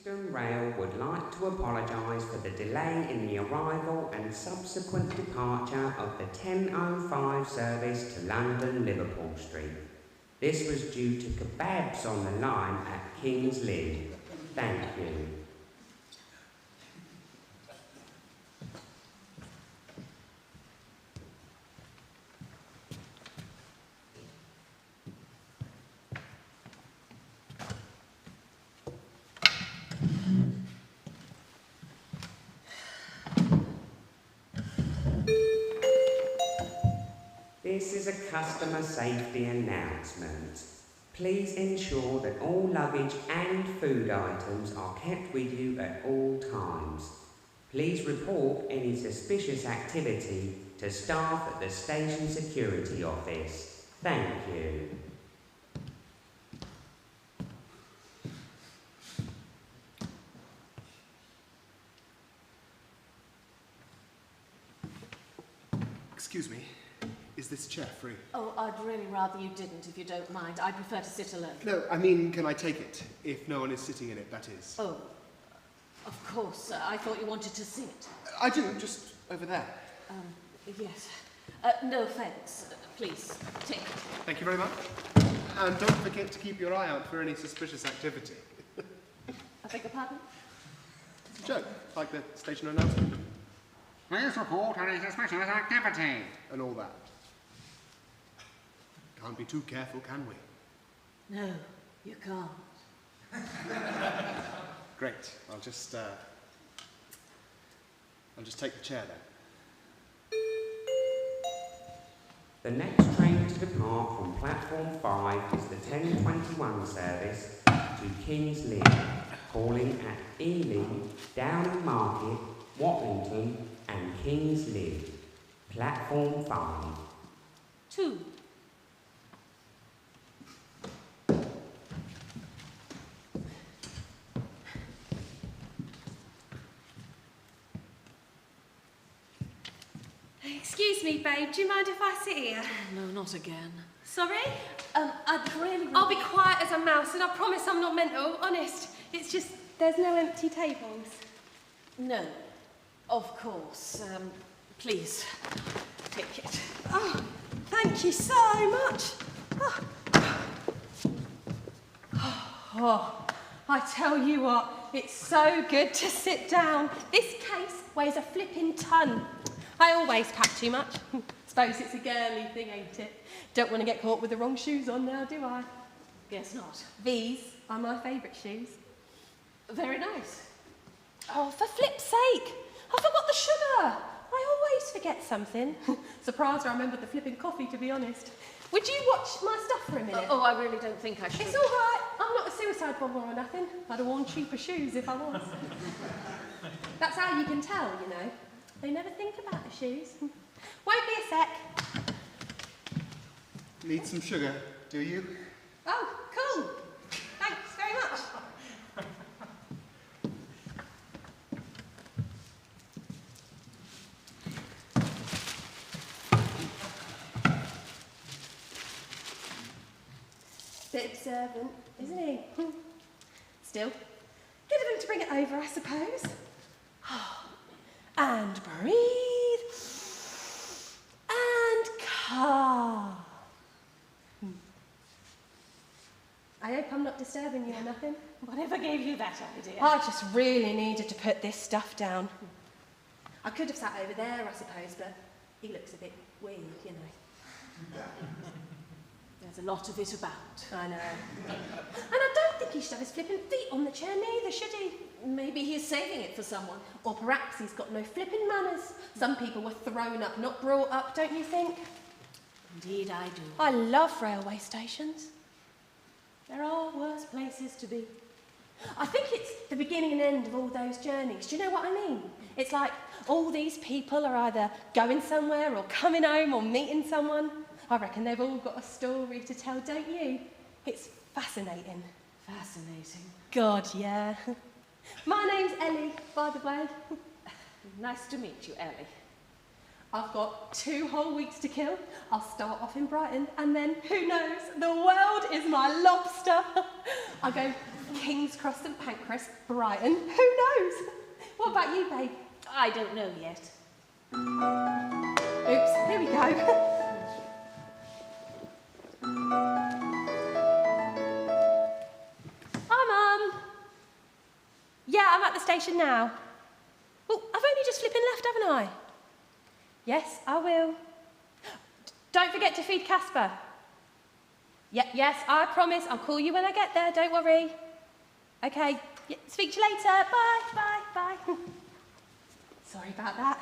Eastern Rail would like to apologise for the delay in the arrival and subsequent departure of the 10:05 service to London Liverpool Street. This was due to kebabs on the line at King's Lynn. Thank you. This is a customer safety announcement. Please ensure that all luggage and food items are kept with you at all times. Please report any suspicious activity to staff at the station security office. Thank you. Excuse me. Is this chair free? Oh, I'd really rather you didn't, if you don't mind. I prefer to sit alone. No, I mean, can I take it? If no one is sitting in it, that is. Oh, of course. I thought you wanted to see it. I do, just over there. Yes. No, thanks. Please, take it. Thank you very much. And don't forget to keep your eye out for any suspicious activity. I beg your pardon? It's a joke, like the station announcement. Please report any suspicious activity. And all that. Can't be too careful, can we? No, you can't. Great. I'll just take the chair then. The next train to depart from platform 5 is the 10:21 service to King's Lynn, calling at Ealing, Downham Market, Watlington and King's Lynn. Platform 5. 2. Excuse me, babe, do you mind if I sit here? No, not again. Sorry? I'd really... I'll be quiet as a mouse and I promise I'm not mental, honest. It's just, there's no empty tables. No, of course. Please, take it. Oh, thank you so much. Oh, I tell you what, it's so good to sit down. This case weighs a flipping ton. I always pack too much. Suppose it's a girly thing, ain't it? Don't want to get caught with the wrong shoes on now, do I? Guess not. These are my favourite shoes. Very nice. Oh, for flip's sake! I forgot the sugar! I always forget something. Surprised I remembered the flipping coffee, to be honest. Would you watch my stuff for a minute? Oh, I really don't think I should. It's all right. I'm not a suicide bomber or nothing. I'd have worn cheaper shoes if I was. That's how you can tell, you know. They never think about the shoes. Won't be a sec. Need some sugar, do you? Oh, cool. Thanks very much. Bit observant, isn't he? Still, good of him to bring it over, I suppose. And breathe. And calm. I hope I'm not disturbing you or nothing. Whatever gave you that idea? I just really needed to put this stuff down. I could have sat over there, I suppose, but he looks a bit weird, you know. There's a lot of it about. I know. And I don't think he should have his flipping feet on the chair neither, should he? Maybe he's saving it for someone. Or perhaps he's got no flipping manners. Some people were thrown up, not brought up, don't you think? Indeed I do. I love railway stations. There are worse places to be. I think it's the beginning and end of all those journeys. Do you know what I mean? It's like all these people are either going somewhere or coming home or meeting someone. I reckon they've all got a story to tell, don't you? It's fascinating. Fascinating. God, yeah. My name's Ellie, by the way. Nice to meet you, Ellie. I've got 2 whole weeks to kill. I'll start off in Brighton, and then, who knows, the world is my lobster. I go King's Cross St Pancras, Brighton. Who knows? What about you, babe? I don't know yet. Oops, here we go. Hi, Mum. Yeah, I'm at the station now. Well, I've only just flipping left, haven't I? Yes, I will. Don't forget to feed Casper. Yes, I promise. I'll call you when I get there, don't worry. Okay, speak to you later. Bye. Sorry about that.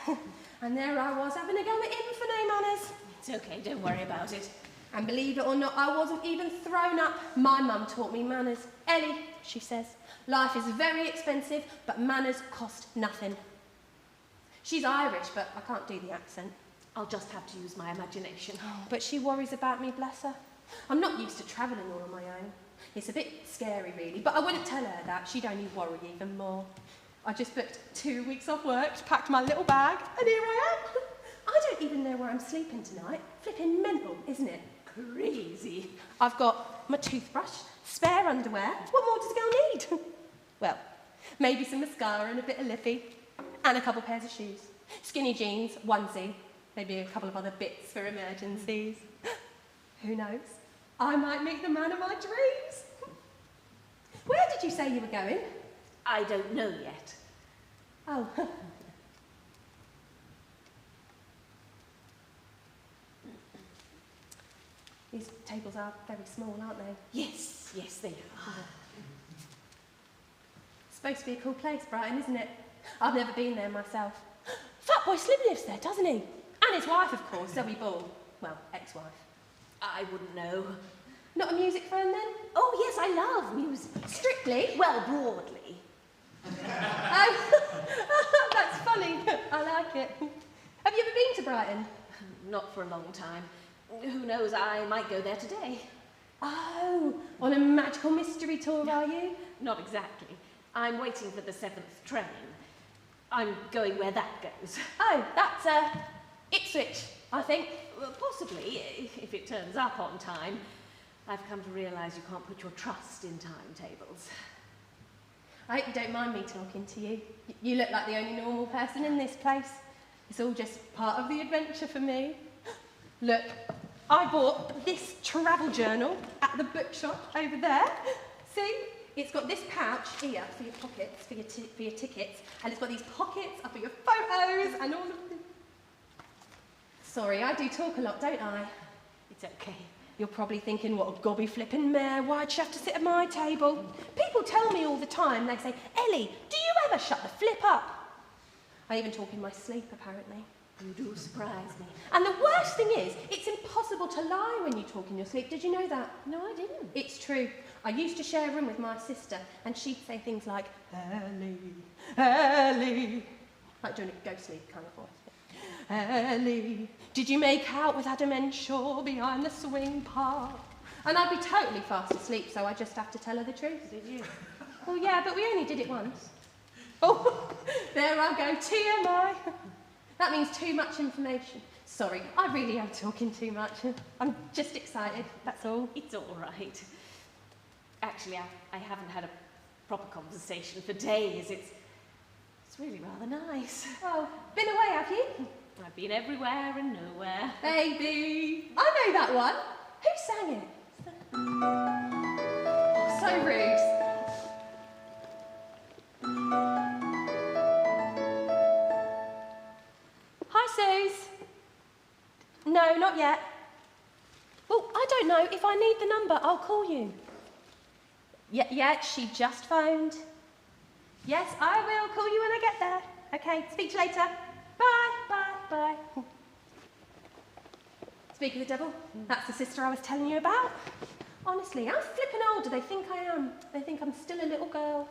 And there I was having a go at him for no manners. It's okay, don't worry about it. And believe it or not, I wasn't even thrown up. My mum taught me manners. Ellie, she says, life is very expensive, but manners cost nothing. She's Irish, but I can't do the accent. I'll just have to use my imagination. Oh, but she worries about me, bless her. I'm not used to travelling all on my own. It's a bit scary, really, but I wouldn't tell her that. She'd only worry even more. I just booked 2 weeks off work, packed my little bag, and here I am. I don't even know where I'm sleeping tonight. Flipping mental, isn't it? Crazy. I've got my toothbrush, spare underwear. What more does a girl need? Well, maybe some mascara and a bit of lippy, and a couple pairs of shoes. Skinny jeans, onesie, maybe a couple of other bits for emergencies. Who knows? I might meet the man of my dreams. Where did you say you were going? I don't know yet. Oh. These tables are very small, aren't they? Yes, they are. Supposed to be a cool place, Brighton, isn't it? I've never been there myself. Fatboy Slim lives there, doesn't he? And his wife, of course, Zoe Ball. Well, ex-wife. I wouldn't know. Not a music fan, then? Oh, yes, I love music. Strictly? Well, broadly. Oh, that's funny. I like it. Have you ever been to Brighton? Not for a long time. Who knows, I might go there today. Oh, on a magical mystery tour, are you? Not exactly. I'm waiting for the 7th train. I'm going where that goes. Oh, that's Ipswich, I think. Well, possibly, if it turns up on time. I've come to realise you can't put your trust in timetables. I hope you don't mind me talking to you. You look like the only normal person in this place. It's all just part of the adventure for me. Look, I bought this travel journal at the bookshop over there. See? It's got this pouch here for your pockets, for your tickets, and it's got these pockets up for your photos and all of the... Sorry, I do talk a lot, don't I? It's okay. You're probably thinking, what a gobby flippin' mare, why'd she have to sit at my table? People tell me all the time, they say, Ellie, do you ever shut the flip up? I even talk in my sleep, apparently. You do surprise me. And the worst thing is, it's impossible to lie when you talk in your sleep. Did you know that? No, I didn't. It's true. I used to share a room with my sister, and she'd say things like, Ellie, Ellie, like doing a ghostly kind of voice. Ellie, did you make out with Adam Enshaw behind the swing park? And I'd be totally fast asleep, so I just have to tell her the truth. Did you? Well, yeah, but we only did it once. Oh, there I go, TMI. That means too much information. Sorry, I really am talking too much. I'm just excited, that's all. It's all right. Actually, I haven't had a proper conversation for days. It's really rather nice. Oh, been away, have you? I've been everywhere and nowhere. Baby, I know that one. Who sang it? Oh, so rude. Hi, Suze. No, not yet. Well, I don't know. If I need the number, I'll call you. Yeah, she just phoned. Yes, I will call you when I get there. Okay, speak to you later. Bye. Speak of the devil, that's the sister I was telling you about. Honestly, how flippin' old do they think I am? They think I'm still a little girl.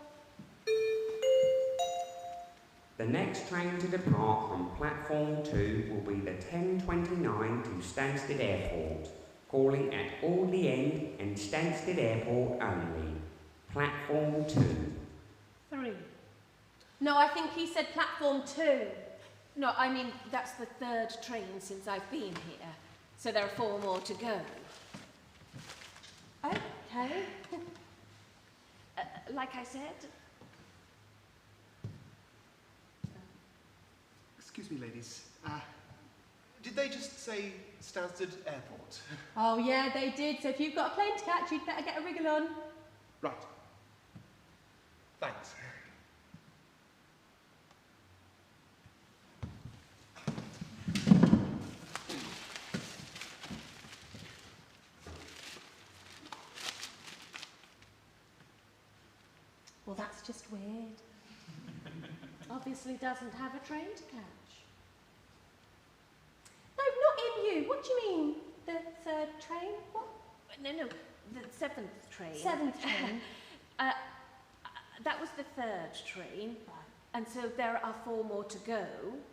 The next train to depart from platform 2 will be the 10:29 to Stansted Airport, calling at Audley End and Stansted Airport only. Platform 2. 3. No, I think he said platform 2. No, I mean, that's the 3rd train since I've been here. So there are 4 more to go. Okay. like I said... Excuse me, ladies. Did they just say Stansted Airport? Oh, yeah, they did. So if you've got a plane to catch, you'd better get a wriggle on. Right. Thanks. Well, that's just weird. Obviously doesn't have a train to catch. No, not in you. What do you mean? The third train? What? No, the 7th train. 7th train? That was the 3rd train. And so there are 4 more to go.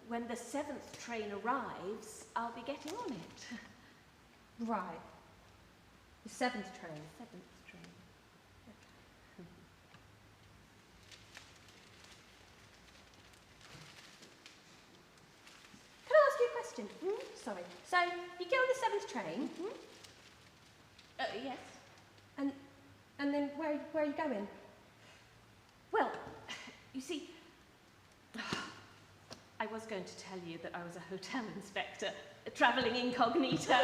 When the 7th train arrives, I'll be getting on it. Right. The 7th train. 7th train. Can I ask you a question? Sorry. So, you get on the 7th train, Yes. and then where are you going? Well, you see, I was going to tell you that I was a hotel inspector, travelling incognito.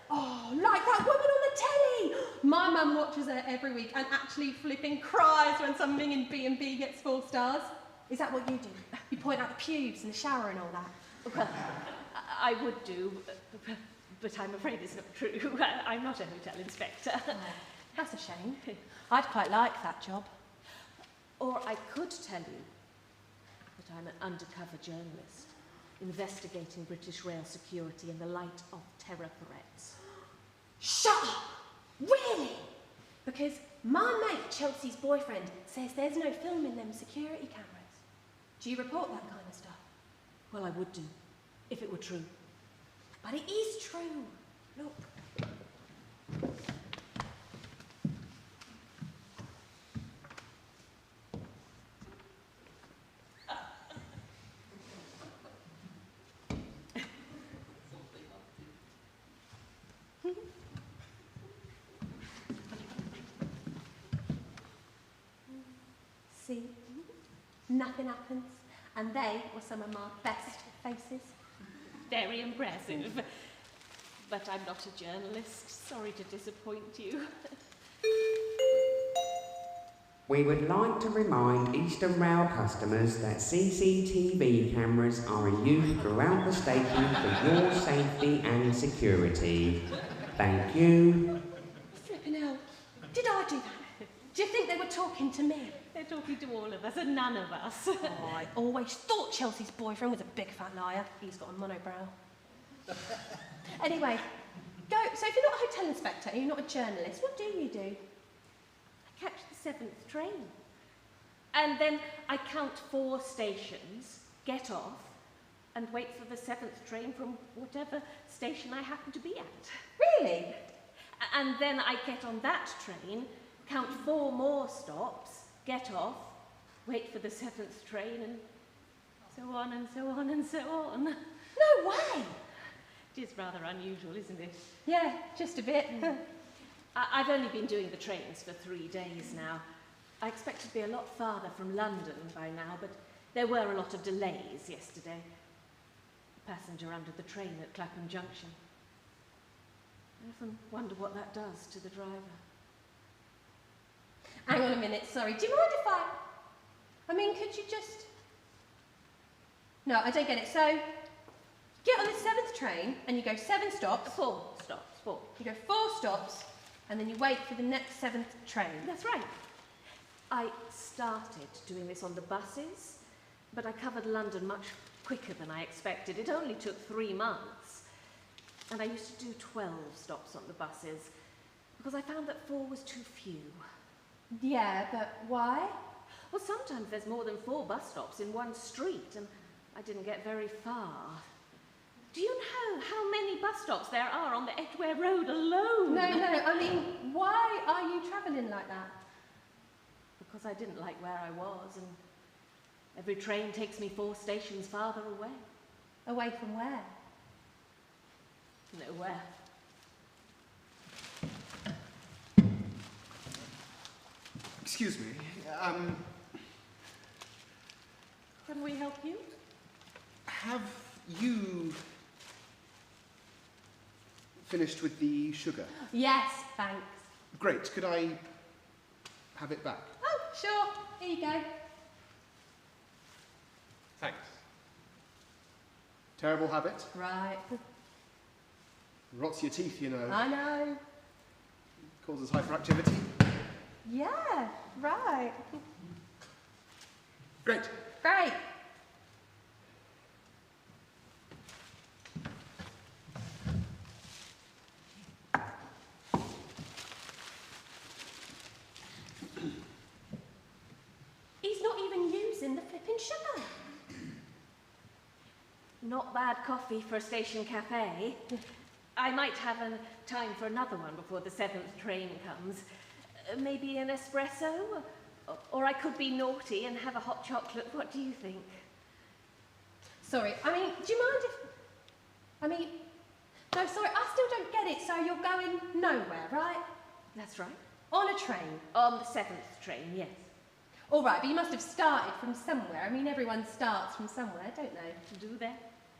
Oh, like that woman on the telly! My mum watches her every week and actually flipping cries when something in B&B gets 4 stars. Is that what you do? You point out the pubes and the shower and all that? Well, I would do, but I'm afraid it's not true. I'm not a hotel inspector. Oh, that's a shame. I'd quite like that job. Or I could tell you that I'm an undercover journalist, investigating British rail security in the light of terror threats. Shut up! Really? Because my mate, Chelsea's boyfriend, says there's no film in them security cameras. Do you report that kind of stuff? Well, I would do, if it were true. But it is true. Look. See? Nothing happens. And they were some of my best faces. Very impressive. But I'm not a journalist. Sorry to disappoint you. We would like to remind Eastern Rail customers that CCTV cameras are in use throughout the station for your safety and security. Thank you. Flippin' hell. Did I do that? Do you think they were talking to me? They're talking to all of us and none of us. Oh, I always thought Chelsea's boyfriend was a big fat liar. He's got a monobrow. Anyway, go. So if you're not a hotel inspector and you're not a journalist, what do you do? I catch the 7th train. And then I count 4 stations, get off, and wait for the 7th train from whatever station I happen to be at. Really? And then I get on that train, count 4 more stops, get off, wait for the 7th train, and so on and so on and so on. No way! It is rather unusual, isn't it? Yeah, just a bit. I've only been doing the trains for 3 days now. I expected to be a lot farther from London by now, but there were a lot of delays yesterday. A passenger under the train at Clapham Junction. I often wonder what that does to the driver. Hang on a minute, sorry. Do you mind if I mean, could you just... No, I don't get it. So, get on the 7th train and you go 7 stops. 4 stops, 4. You go 4 stops and then you wait for the next 7th train. That's right. I started doing this on the buses, but I covered London much quicker than I expected. It only took 3 months. And I used to do 12 stops on the buses because I found that 4 was too few. Yeah, but why? Well, sometimes there's more than 4 bus stops in one street, and I didn't get very far. Do you know how many bus stops there are on the Edgware Road alone? No, I mean, why are you travelling like that? Because I didn't like where I was, and every train takes me 4 stations farther away. Away from where? Excuse me. Can we help you? Have you finished with the sugar? Yes, thanks. Great. Could I have it back? Oh, sure. Here you go. Thanks. Terrible habit. Right. Rots your teeth, you know. I know. Causes hyperactivity. Yeah, right. Great. Great. He's not even using the flipping sugar. Not bad coffee for a station cafe. I might have time for another one before the 7th train comes. Maybe an espresso? Or I could be naughty and have a hot chocolate. What do you think? Sorry, do you mind if... no, sorry, I still don't get it, so you're going nowhere, right? That's right. On a train? On the 7th train, yes. All right, but you must have started from somewhere. Everyone starts from somewhere, don't they? Do they?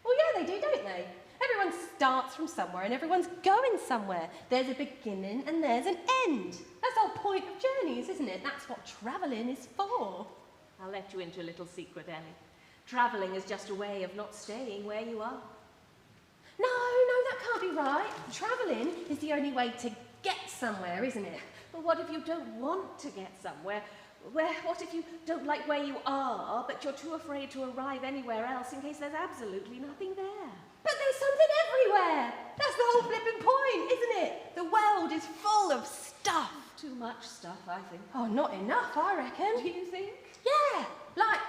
Well, yeah, they do, don't they? Everyone starts from somewhere and everyone's going somewhere. There's a beginning and there's an end. That's the whole point of journeys, isn't it? That's what travelling is for. I'll let you into a little secret, Ellie. Travelling is just a way of not staying where you are. No, that can't be right. Travelling is the only way to get somewhere, isn't it? But what if you don't want to get somewhere? What if you don't like where you are, but you're too afraid to arrive anywhere else in case there's absolutely nothing there? But there's something everywhere. That's the whole flipping point, isn't it? The world is full of stuff. Too much stuff, I think. Oh, not enough, I reckon. Do you think? Yeah, like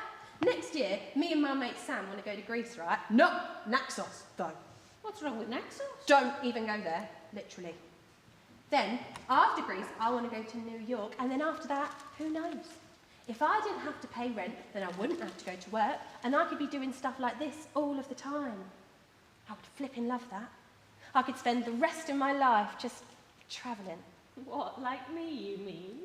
next year, me and my mate Sam want to go to Greece, right? No, Naxos, though. What's wrong with Naxos? Don't even go there, literally. Then, after Greece, I want to go to New York, and then after that, who knows? If I didn't have to pay rent, then I wouldn't have to go to work, and I could be doing stuff like this all of the time. I would flipping love that. I could spend the rest of my life just travelling. What, like me, you mean?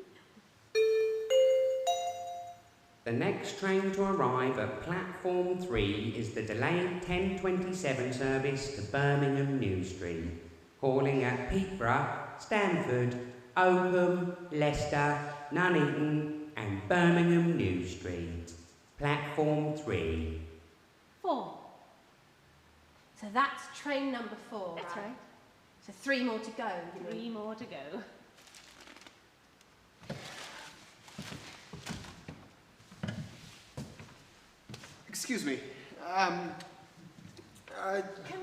The next train to arrive at platform 3 is the delayed 10:27 service to Birmingham New Street, calling at Peterborough, Stamford, Oakham, Leicester, Nuneaton and Birmingham New Street. Platform 3. 4. So that's train number 4, That's right. So 3 more to go, you mean? 3 more to go. Excuse me. Can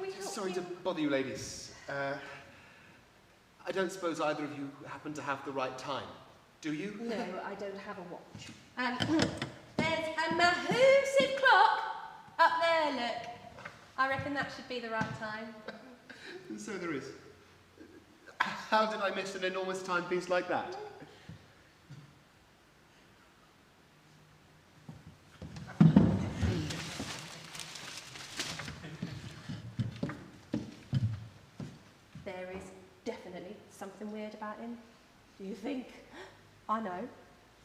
we help Sorry you? to bother you ladies. I don't suppose either of you happen to have the right time, do you? No, I don't have a watch. And there's a massive clock up there, look. I reckon that should be the right time. So there is. How did I miss an enormous timepiece like that? There is definitely something weird about him. Do you think? I know.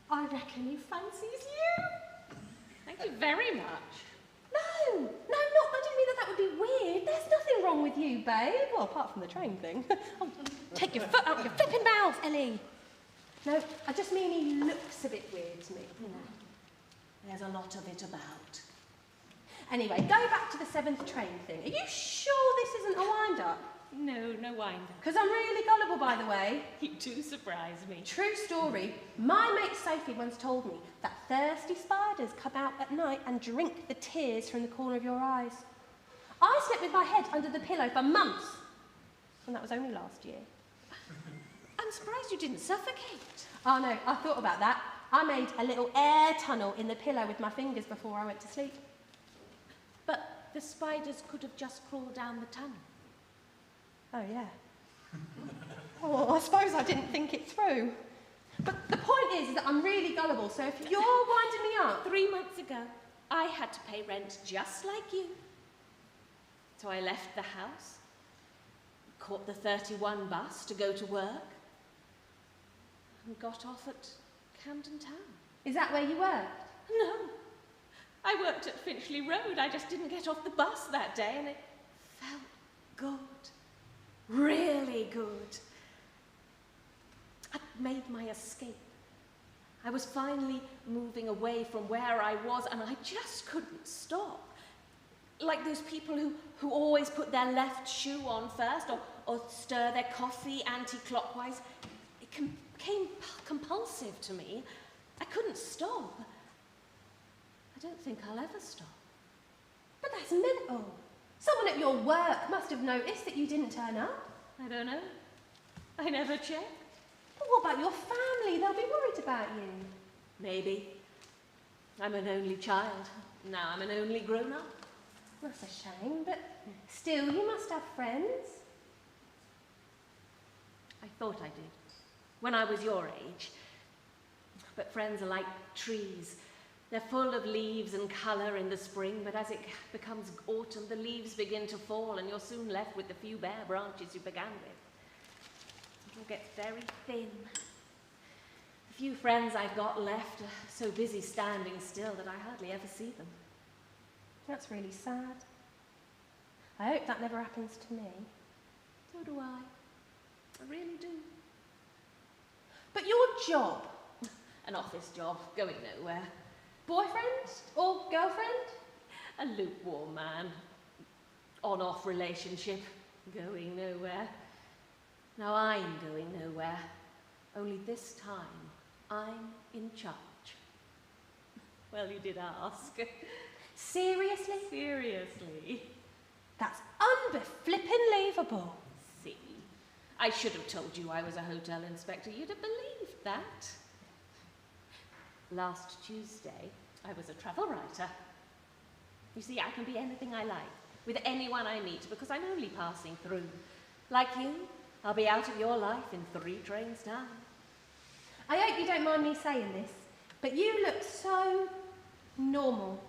I reckon he fancies you. Thank you very much. No, not. I didn't mean that would be weird. There's nothing wrong with you, babe. Well, apart from the train thing. Oh, take your foot out of your flipping mouth, Ellie. No, I just mean he looks a bit weird to me. There's a lot of it about. Anyway, go back to the 7th train thing. Are you sure this isn't a wind-up? No, no wind. Because I'm really gullible, by the way. You do surprise me. True story. My mate Sophie once told me that thirsty spiders come out at night and drink the tears from the corner of your eyes. I slept with my head under the pillow for months. And that was only last year. I'm surprised you didn't suffocate. Oh no, I thought about that. I made a little air tunnel in the pillow with my fingers before I went to sleep. But the spiders could have just crawled down the tunnel. Oh, yeah. Oh, I suppose I didn't think it through. But the point is that I'm really gullible, so if you're winding me up... 3 months ago, I had to pay rent just like you. So I left the house, caught the 31 bus to go to work, and got off at Camden Town. Is that where you worked? No. I worked at Finchley Road. I just didn't get off the bus that day, and it felt good. Really good. I'd made my escape. I was finally moving away from where I was, and I just couldn't stop. Like those people who always put their left shoe on first, or stir their coffee anti-clockwise. It became compulsive to me. I couldn't stop. I don't think I'll ever stop. But that's mental. Someone at your work must have noticed that you didn't turn up. I don't know. I never checked. But what about your family? They'll be worried about you. Maybe. I'm an only child. Now I'm an only grown-up. That's a shame, but still, you must have friends. I thought I did, when I was your age. But friends are like trees. They're full of leaves and colour in the spring, but as it becomes autumn, the leaves begin to fall, and you're soon left with the few bare branches you began with. It all gets very thin. The few friends I've got left are so busy standing still that I hardly ever see them. That's really sad. I hope that never happens to me. So do I. I really do. But your job? An office job, going nowhere. Boyfriend or girlfriend? A lukewarm man. On-off relationship, going nowhere. Now I'm going nowhere. Only this time, I'm in charge. Well, you did ask. Seriously? Seriously. That's unbeflippin'-lievable. See, I should have told you I was a hotel inspector. You'd have believed that. Last Tuesday, I was a travel writer. You see, I can be anything I like, with anyone I meet, because I'm only passing through. Like you, I'll be out of your life in 3 trains' time. I hope you don't mind me saying this, but you look so normal.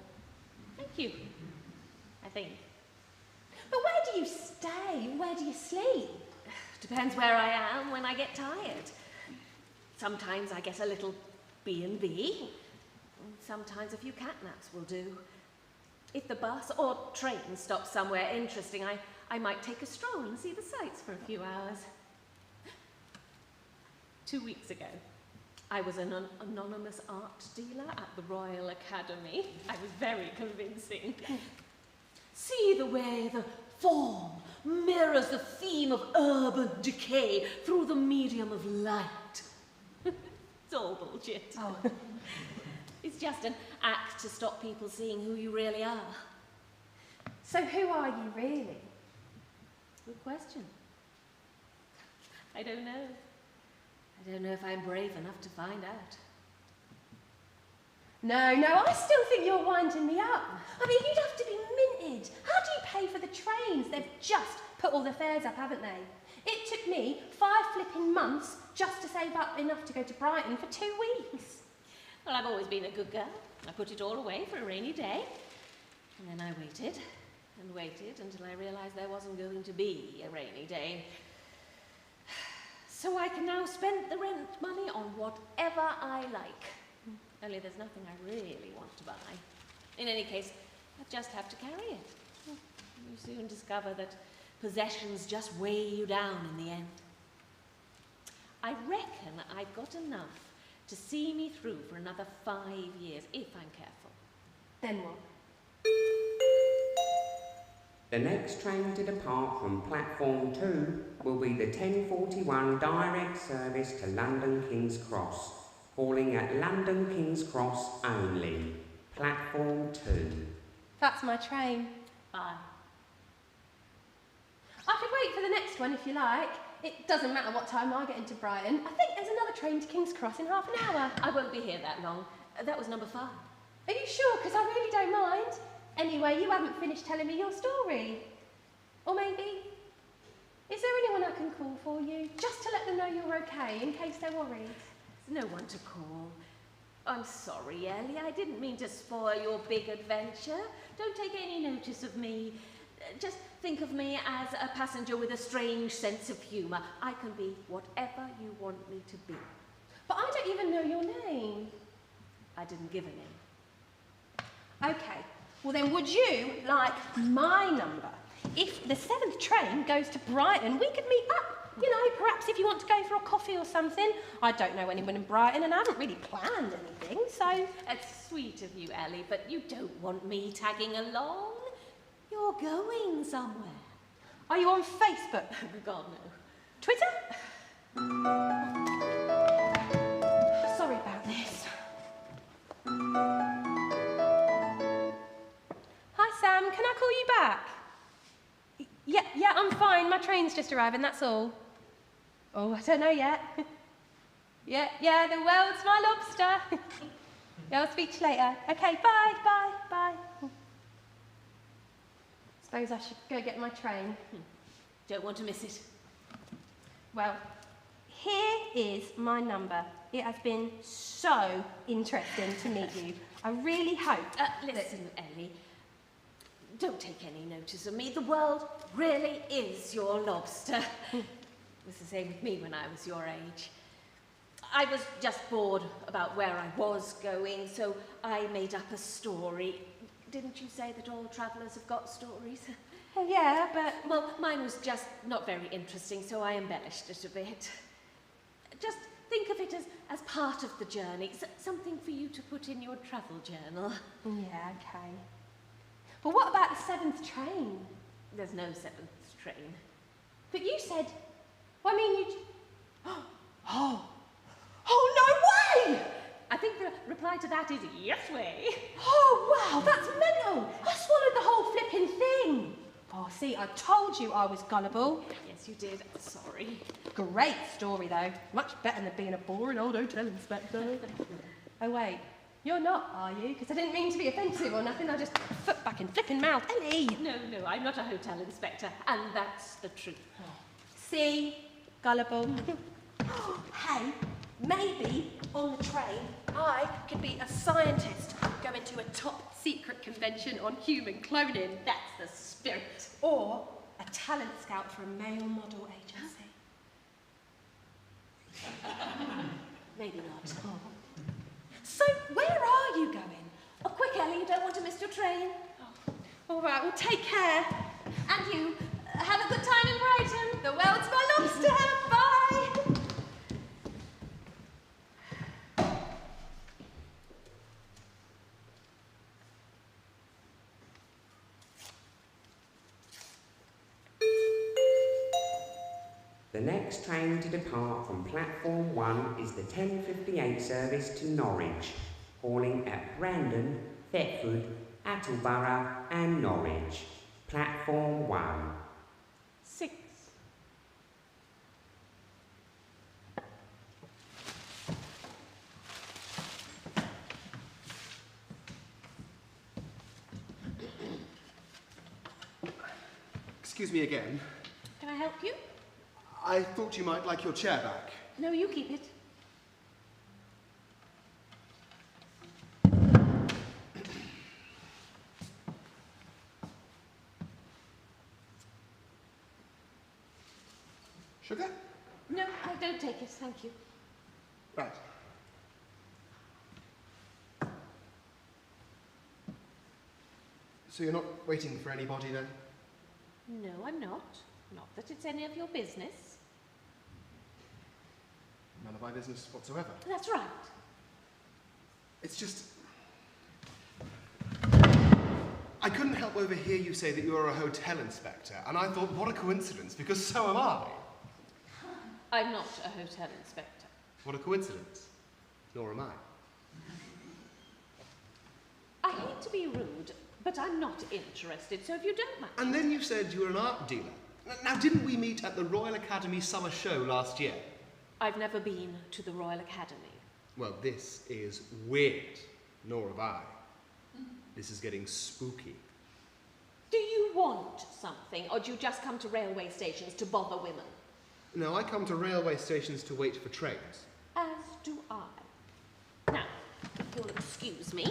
Thank you, I think. But where do you stay? Where do you sleep? Depends where I am when I get tired. Sometimes I get a little B&B. Sometimes a few catnaps will do. If the bus or train stops somewhere interesting, I might take a stroll and see the sights for a few hours. 2 weeks ago, I was an anonymous art dealer at the Royal Academy. I was very convincing. See the way the form mirrors the theme of urban decay through the medium of light. It's all bullshit. Oh. It's just an act to stop people seeing who you really are. So who are you really? Good question. I don't know. I don't know if I'm brave enough to find out. No, I still think you're winding me up. I mean, you'd have to be minted. How do you pay for the trains? They've just put all the fares up, haven't they? It took me 5 flipping months just to save up enough to go to Brighton for 2 weeks. Well, I've always been a good girl. I put it all away for a rainy day. And then I waited and waited until I realised there wasn't going to be a rainy day. So I can now spend the rent money on whatever I like. Only there's nothing I really want to buy. In any case, I just have to carry it. You soon discover that possessions just weigh you down in the end. I reckon I've got enough to see me through for another 5 years, if I'm careful. Then what? The next train to depart from platform 2 will be the 10:41 direct service to London King's Cross, calling at London King's Cross only. Platform 2. That's my train. Bye. I could wait for the next one if you like. It doesn't matter what time I get into Brighton. I think there's another train to King's Cross in half an hour. I won't be here that long. That was number 5. Are you sure? Because I really don't mind. Anyway, you haven't finished telling me your story. Or maybe, is there anyone I can call for you? Just to let them know you're okay, in case they're worried. There's no one to call. I'm sorry, Ellie. I didn't mean to spoil your big adventure. Don't take any notice of me. Just think of me as a passenger with a strange sense of humour. I can be whatever you want me to be. But I don't even know your name. I didn't give a name. Okay, well then would you like my number? If the 7th train goes to Brighton, we could meet up. You know, perhaps if you want to go for a coffee or something. I don't know anyone in Brighton and I haven't really planned anything, so... It's sweet of you, Ellie, but you don't want me tagging along. You're going somewhere. Are you on Facebook? God, no. Twitter? Sorry about this. Hi, Sam. Can I call you back? Yeah, I'm fine. My train's just arriving, that's all. Oh, I don't know yet. Yeah, the world's my lobster. Yeah, I'll speak to you later. Okay, bye. Suppose I should go get my train. Don't want to miss it. Well, here is my number. It has been so interesting to meet you. I really hope... Listen, Ellie. Don't take any notice of me. The world really is your lobster. It was the same with me when I was your age. I was just bored about where I was going, so I made up a story. Didn't you say that all travellers have got stories? Oh, yeah, but... Well, mine was just not very interesting, so I embellished it a bit. Just think of it as part of the journey, something for you to put in your travel journal. Yeah, okay. But what about the 7th train? There's no 7th train. But you said... Well, I mean, you... Oh, no way! I think the reply to that is yes way. Oh, wow, that's mental. I swallowed the whole flipping thing. Oh, see, I told you I was gullible. Yes, you did. Sorry. Great story, though. Much better than being a boring old hotel inspector. Oh, wait. You're not, are you? Because I didn't mean to be offensive or nothing. I just foot back in flipping mouth. Ellie! No, I'm not a hotel inspector, and that's the truth. See? Gullible. Hey, maybe on the train I could be a scientist going to a top secret convention on human cloning. That's the spirit. Or a talent scout for a male model agency. Maybe not. So, where are you going? Oh, quick, Ellie, you don't want to miss your train. All right, well, take care. And you, have a good time in Brighton. The world's my lobster. Bye. The next train to depart from platform 1 is the 10:58 service to Norwich, hauling at Brandon, Thetford, Attleborough and Norwich. Platform 1. 6. Excuse me again. Can I help you? I thought you might like your chair back. No, you keep it. Sugar? No, I don't take it, thank you. Right. So you're not waiting for anybody then? No, I'm not. Not that it's any of your business. None of my business whatsoever. That's right. It's just... I couldn't help overhear you say that you were a hotel inspector, and I thought, what a coincidence, because so am I. I'm not a hotel inspector. What a coincidence. Nor am I. I hate to be rude, but I'm not interested, so if you don't mind... And then you said you were an art dealer. Now, didn't we meet at the Royal Academy summer show last year? I've never been to the Royal Academy. Well, this is weird. Nor have I. This is getting spooky. Do you want something, or do you just come to railway stations to bother women? No, I come to railway stations to wait for trains. As do I. Now, if you'll excuse me.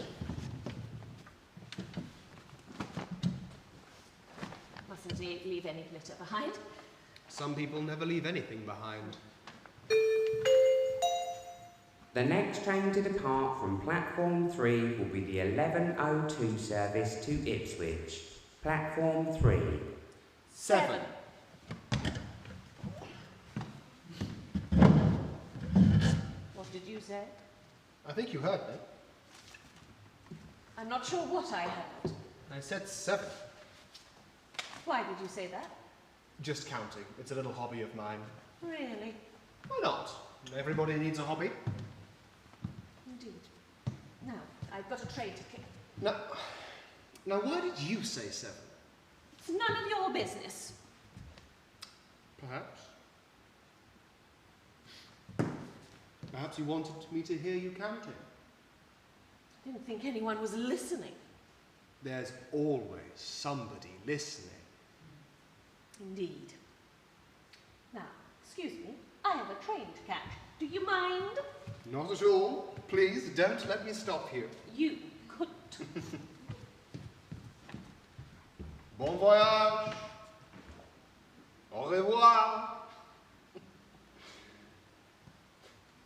Mustn't leave any glitter behind. Some people never leave anything behind. The next train to depart from platform 3 will be the 11:02 service to Ipswich. Platform 3. 7. What did you say? I think you heard me. I'm not sure what I heard. I said 7. Why did you say that? Just counting. It's a little hobby of mine. Really? Why not? Everybody needs a hobby. Indeed. Now, I've got a train ticket. Now, why did you say 7? It's none of your business. Perhaps. Perhaps you wanted me to hear you counting. I didn't think anyone was listening. There's always somebody listening. Indeed. Now, excuse me, I have a train to catch. Do you mind? Not at all. Please, don't let me stop you. You couldn't. Bon voyage. Au revoir.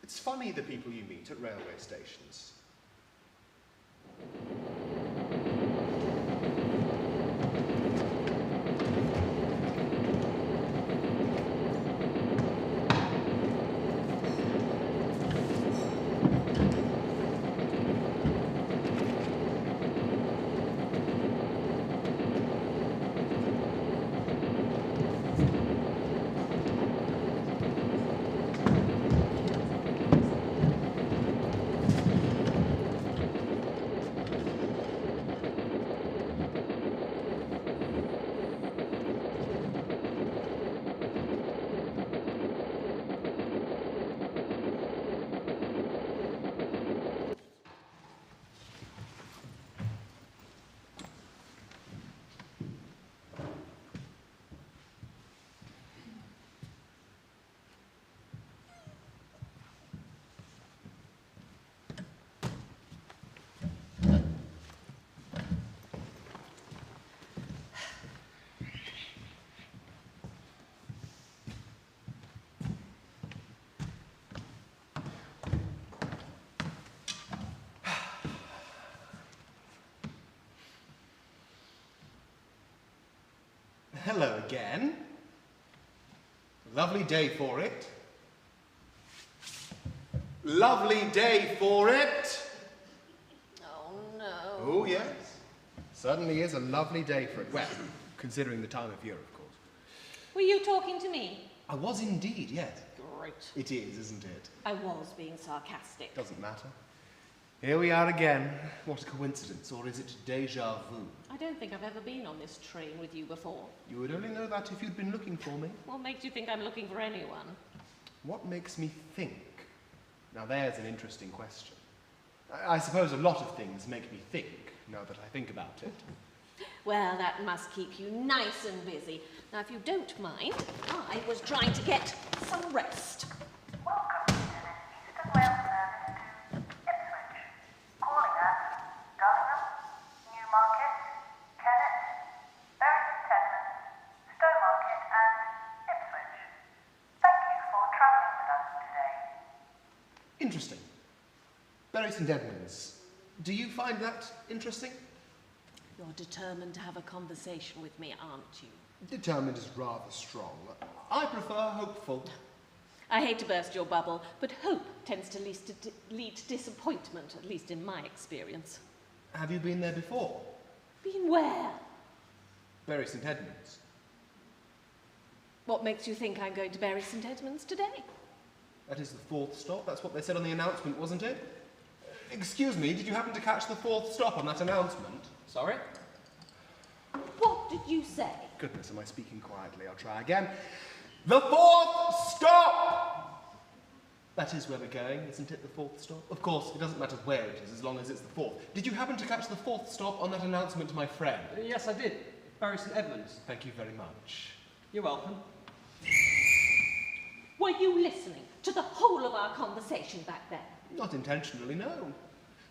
It's funny the people you meet at railway stations. Hello again. Lovely day for it. Lovely day for it. Oh, no. Oh, yes. Certainly is a lovely day for it. Well, considering the time of year, of course. Were you talking to me? I was indeed, yes. Great. It is, isn't it? I was being sarcastic. Doesn't matter. Here we are again. What a coincidence, or is it déjà vu? I don't think I've ever been on this train with you before. You would only know that if you'd been looking for me. What makes you think I'm looking for anyone? What makes me think? Now there's an interesting question. I suppose a lot of things make me think, now that I think about it. Well, that must keep you nice and busy. Now, if you don't mind, I was trying to get some rest. Welcome to this Eastern Rail service to Ipswich. Calling at Dullingham, Newmarket, Kenneth, Bury St Edmunds, Stowmarket and Ipswich. Thank you for travelling with us today. Interesting. Bury St Edmunds. Do you find that interesting? You're determined to have a conversation with me, aren't you? Determined is rather strong. I prefer hopeful. I hate to burst your bubble, but hope tends to lead to disappointment, at least in my experience. Have you been there before? Been where? Bury St Edmunds. What makes you think I'm going to Bury St Edmunds today? That is the fourth stop. That's what they said on the announcement, wasn't it? Excuse me, did you happen to catch the fourth stop on that announcement? Sorry? What did you say? Goodness, am I speaking quietly? I'll try again. The fourth stop! That is where we're going, isn't it, the fourth stop? Of course, it doesn't matter where it is, as long as it's the fourth. Did you happen to catch the fourth stop on that announcement, my friend? Yes, I did. Bury St Edmunds. Thank you very much. You're welcome. Were you listening to the whole of our conversation back then? Not intentionally, no.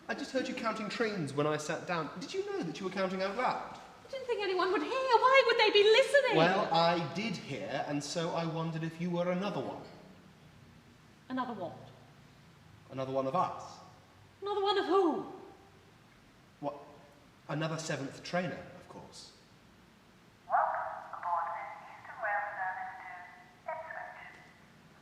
I just heard you counting trains when I sat down. Did you know that you were counting out loud? I didn't think anyone would hear. Why would they be listening? Well, I did hear, and so I wondered if you were another one. Another what? Another one of us. Another one of who? What? Another 7th trainer, of course. Welcome aboard this Eastern Rail service to Ipswich.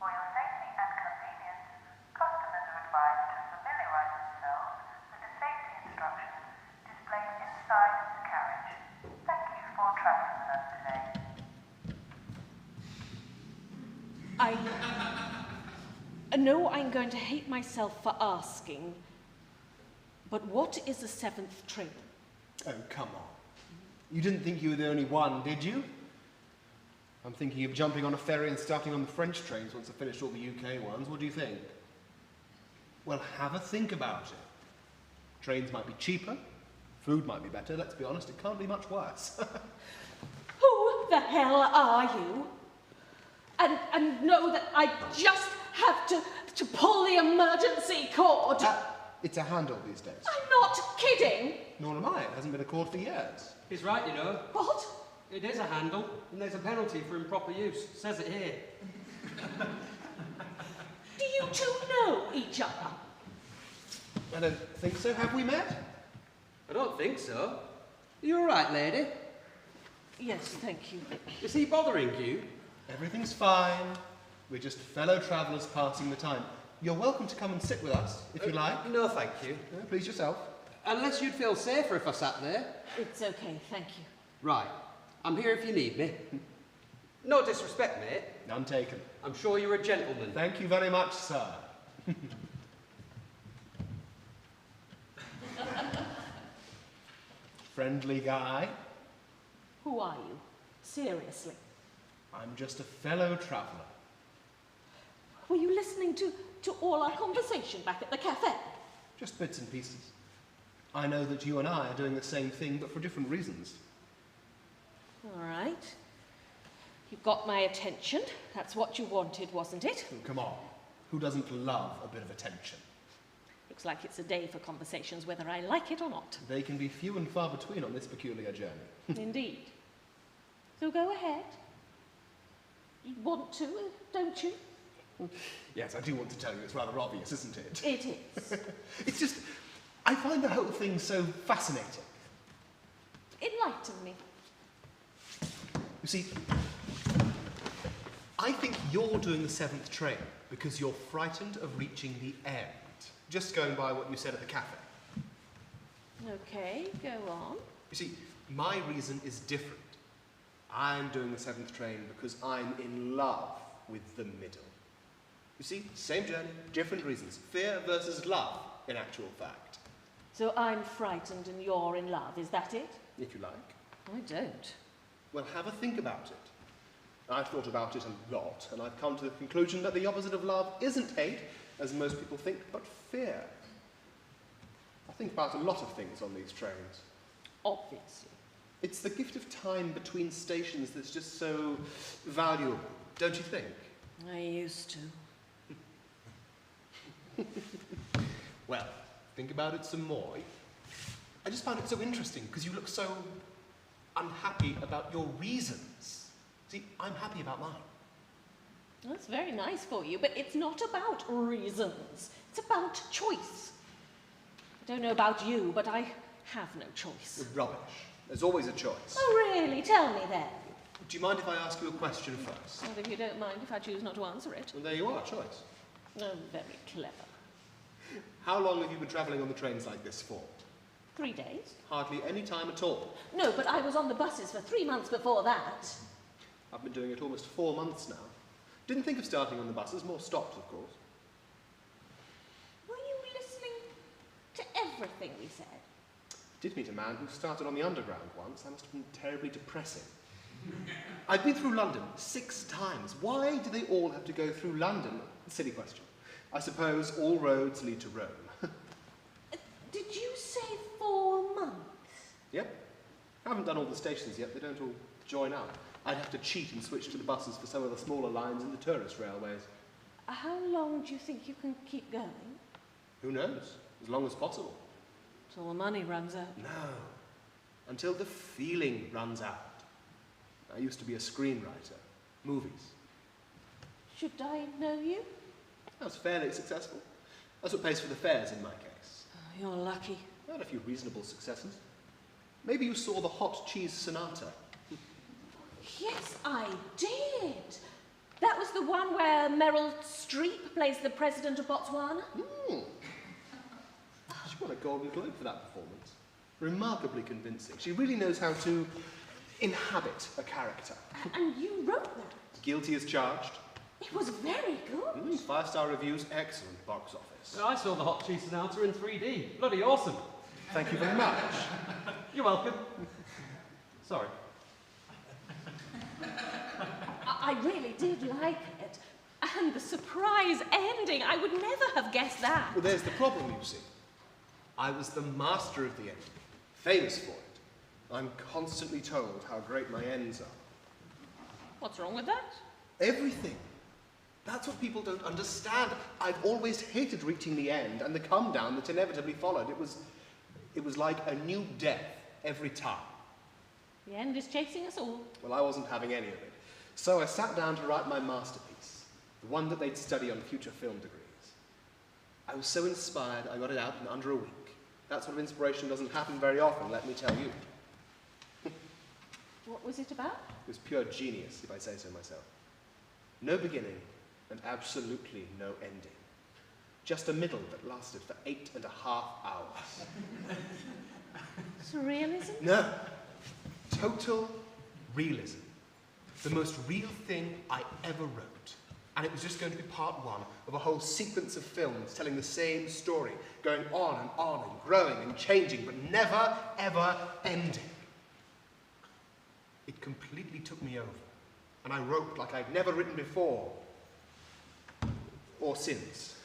For your safety and convenience, customers are advised to familiarise themselves with the safety instructions displayed inside the carriage. Thank you for travelling with us today. I know I'm going to hate myself for asking, but what is a 7th trainer? Oh, come on. You didn't think you were the only one, did you? I'm thinking of jumping on a ferry and starting on the French trains once I've finished all the UK ones. What do you think? Well, have a think about it. Trains might be cheaper, food might be better. Let's be honest, it can't be much worse. Who the hell are you? And know that I just have to pull the emergency cord. It's a handle these days. I'm not kidding. Nor am I. It hasn't been a cord for years. He's right, you know. What? It is a handle, and there's a penalty for improper use. It says it here. Do you two know each other? I don't think so. Have we met? I don't think so. Are you all right, lady? Yes, thank you. Is he bothering you? Everything's fine. We're just fellow travellers passing the time. You're welcome to come and sit with us, if you like. No, thank you. Please yourself. Unless you'd feel safer if I sat there. It's okay, thank you. Right. I'm here if you need me. No disrespect, mate. None taken. I'm sure you're a gentleman. Thank you very much, sir. Friendly guy. Who are you? Seriously. I'm just a fellow traveller. Were you listening to all our conversation back at the cafe? Just bits and pieces. I know that you and I are doing the same thing, but for different reasons. All right. You've got my attention. That's what you wanted, wasn't it? Oh, come on. Who doesn't love a bit of attention? Looks like it's a day for conversations, whether I like it or not. They can be few and far between on this peculiar journey. Indeed. So go ahead. You want to, don't you? Yes, I do want to tell you. It's rather obvious, isn't it? It is. It's just, I find the whole thing so fascinating. Enlighten me. You see, I think you're doing the 7th train because you're frightened of reaching the end. Just going by what you said at the cafe. Okay, go on. You see, my reason is different. I'm doing the 7th train because I'm in love with the middle. You see, same journey, different reasons. Fear versus love, in actual fact. So I'm frightened and you're in love, is that it? If you like. I don't. Well, have a think about it. I've thought about it a lot, and I've come to the conclusion that the opposite of love isn't hate, as most people think, but fear. I think about a lot of things on these trains. Obviously. It's the gift of time between stations that's just so valuable, don't you think? I used to. Well, think about it some more. I just found it so interesting because you look so unhappy about your reasons. See, I'm happy about mine. That's very nice for you, but it's not about reasons. It's about choice. I don't know about you, but I have no choice. Rubbish. There's always a choice. Oh, really? Tell me then. Do you mind if I ask you a question first? And if you don't mind if I choose not to answer it. Well, there you are, choice. Oh, very clever. How long have you been travelling on the trains like this for? 3 days? Hardly any time at all. No, but I was on the buses for 3 months before that. I've been doing it almost 4 months now. Didn't think of starting on the buses, more stops, of course. Were you listening to everything we said? Did meet a man who started on the underground once. That must have been terribly depressing. I've been through London 6 times. Why do they all have to go through London? Silly question. I suppose all roads lead to Rome. Did you say 4 months? Yep. I haven't done all the stations yet. They don't all join up. I'd have to cheat and switch to the buses for some of the smaller lines in the tourist railways. How long do you think you can keep going? Who knows? As long as possible. Till the money runs out. No. Until the feeling runs out. I used to be a screenwriter. Movies. Should I know you? I was fairly successful. That's what pays for the fares in my case. Oh, you're lucky. I had a few reasonable successes. Maybe you saw the Hot Cheese Sonata. Yes, I did. That was the one where Meryl Streep plays the president of Botswana. She won a Golden Globe for that performance. Remarkably convincing. She really knows how to inhabit a character. And you wrote that. Guilty as charged. It was very good. 5-star reviews, excellent box office. I saw the Hot Cheese Sonata in 3D. Bloody awesome. Thank you very much. You're welcome. Sorry. I really did like it. And the surprise ending, I would never have guessed that. Well, there's the problem, you see. I was the master of the ending, famous for it. I'm constantly told how great my ends are. What's wrong with that? Everything. That's what people don't understand. I've always hated reaching the end and the come down that inevitably followed. It was like a new death every time. The end is chasing us all. Well, I wasn't having any of it. So I sat down to write my masterpiece, the one that they'd study on future film degrees. I was so inspired, I got it out in under a week. That sort of inspiration doesn't happen very often, let me tell you. What was it about? It was pure genius, if I say so myself. No beginning and absolutely no ending. Just a middle that lasted for 8.5 hours. Surrealism? No. Total realism. The most real thing I ever wrote. And it was just going to be part one of a whole sequence of films telling the same story, going on and growing and changing, but never, ever ending. It completely took me over. And I wrote like I'd never written before. Or since.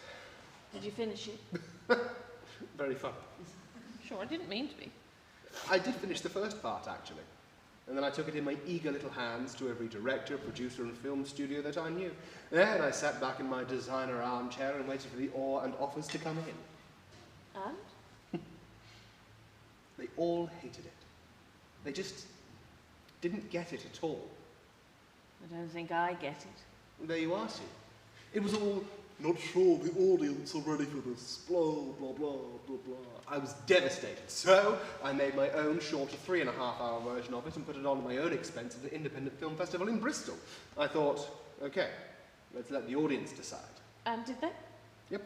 Did you finish it? Very funny. Sure, I didn't mean to be. I did finish the first part, actually. And then I took it in my eager little hands to every director, producer and film studio that I knew. Then I sat back in my designer armchair and waited for the awe and offers to come in. And? They all hated it. They just didn't get it at all. I don't think I get it. There you are, see. It was all, not sure the audience are ready for this, blah, blah, blah, blah, blah. I was devastated, so I made my own shorter 3.5-hour version of it and put it on at my own expense at an independent film festival in Bristol. I thought, okay, let's let the audience decide. And did they? Yep,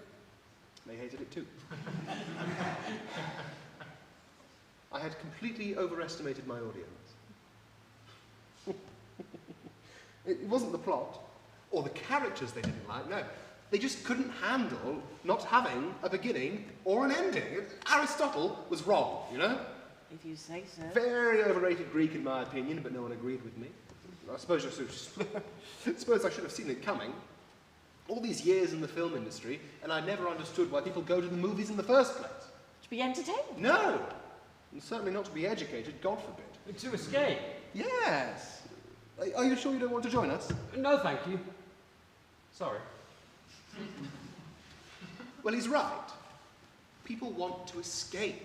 they hated it too. I had completely overestimated my audience. It wasn't the plot, or the characters they didn't like, no. They just couldn't handle not having a beginning or an ending. Aristotle was wrong, you know? If you say so. Very overrated Greek in my opinion, but no one agreed with me. I suppose I should have seen it coming. All these years in the film industry, and I never understood why people go to the movies in the first place. To be entertained? No! And certainly not to be educated, God forbid. To escape? Yes! Are you sure you don't want to join us? No, thank you. Sorry. Well, he's right. People want to escape.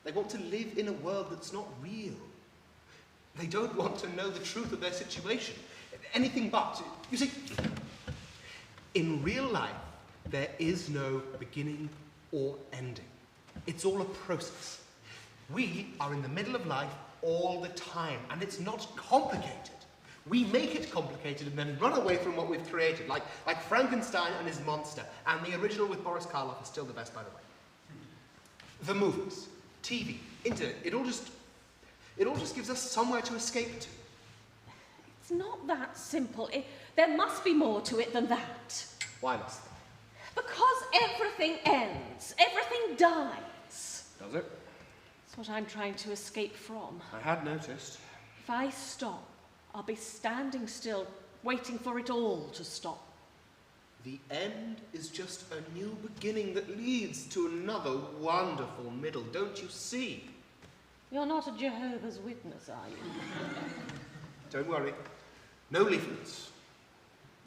They want to live in a world that's not real. They don't want to know the truth of their situation. Anything but. You see, in real life, there is no beginning or ending. It's all a process. We are in the middle of life all the time, and it's not complicated. We make it complicated and then run away from what we've created, like Frankenstein and his monster, and the original with Boris Karloff is still the best, by the way. The movies, TV, internet, it all just gives us somewhere to escape to. It's not that simple. There must be more to it than that. Why must there? Because everything ends. Everything dies. Does it? That's what I'm trying to escape from. I had noticed. If I stop, I'll be standing still, waiting for it all to stop. The end is just a new beginning that leads to another wonderful middle, don't you see? You're not a Jehovah's Witness, are you? Don't worry. No leaflets.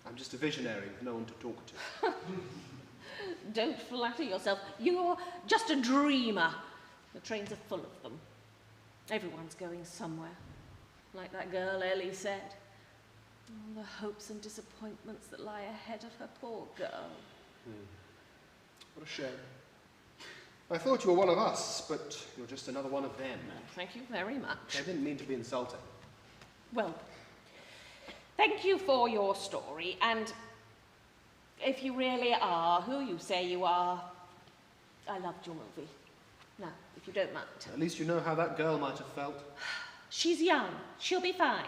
I'm just a visionary with no one to talk to. Don't flatter yourself. You're just a dreamer. The trains are full of them. Everyone's going somewhere. Like that girl Ellie said. All the hopes and disappointments that lie ahead of her, poor girl. What a shame. I thought you were one of us, but you're just another one of them. Thank you very much. I didn't mean to be insulting. Well, thank you for your story, and if you really are who you say you are, I loved your movie. Now, if you don't mind. At least you know how that girl might have felt. She's young. She'll be fine.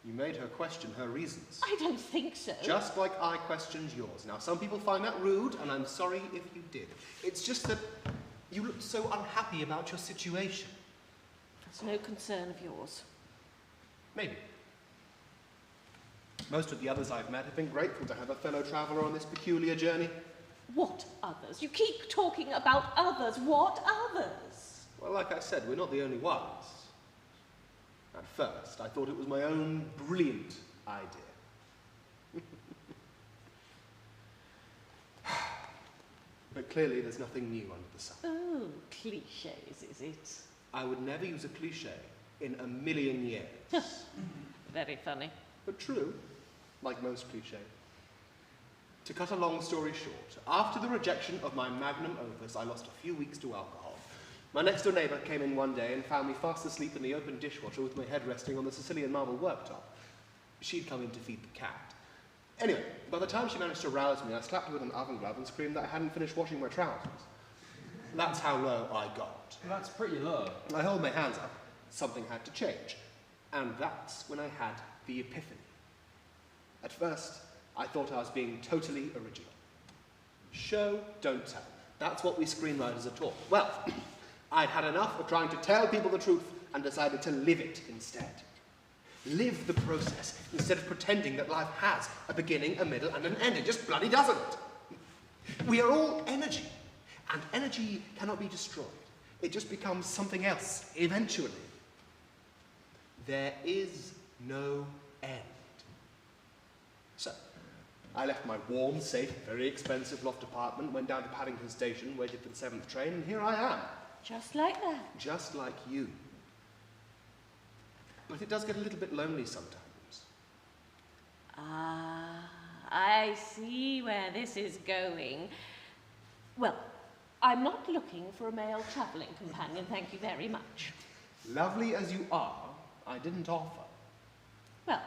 You made her question her reasons. I don't think so. Just like I questioned yours. Now, some people find that rude, and I'm sorry if you did. It's just that you looked so unhappy about your situation. That's no concern of yours. Maybe. Most of the others I've met have been grateful to have a fellow traveller on this peculiar journey. What others? You keep talking about others. What others? Well, like I said, we're not the only ones. At first, I thought it was my own brilliant idea. But clearly there's nothing new under the sun. Oh, cliches, is it? I would never use a cliché in a million years. Very funny. But true, like most clichés. To cut a long story short, after the rejection of my magnum opus, I lost a few weeks to alcohol. My next-door neighbour came in one day and found me fast asleep in the open dishwasher with my head resting on the Sicilian marble worktop. She'd come in to feed the cat. Anyway, by the time she managed to rouse me, I slapped her with an oven glove and screamed that I hadn't finished washing my trousers. That's how low I got. That's pretty low. I hold my hands up. Something had to change. And that's when I had the epiphany. At first, I thought I was being totally original. Show, don't tell. That's what we screenwriters are taught. Well, I'd had enough of trying to tell people the truth and decided to live it instead. Live the process instead of pretending that life has a beginning, a middle, and an end. It just bloody doesn't. We are all energy, and energy cannot be destroyed. It just becomes something else, eventually. There is no end. So, I left my warm, safe, very expensive loft apartment, went down to Paddington Station, waited for the 7th train, and here I am. Just like that. Just like you. But it does get a little bit lonely sometimes. Ah, I see where this is going. Well, I'm not looking for a male travelling companion, thank you very much. Lovely as you are, I didn't offer. Well,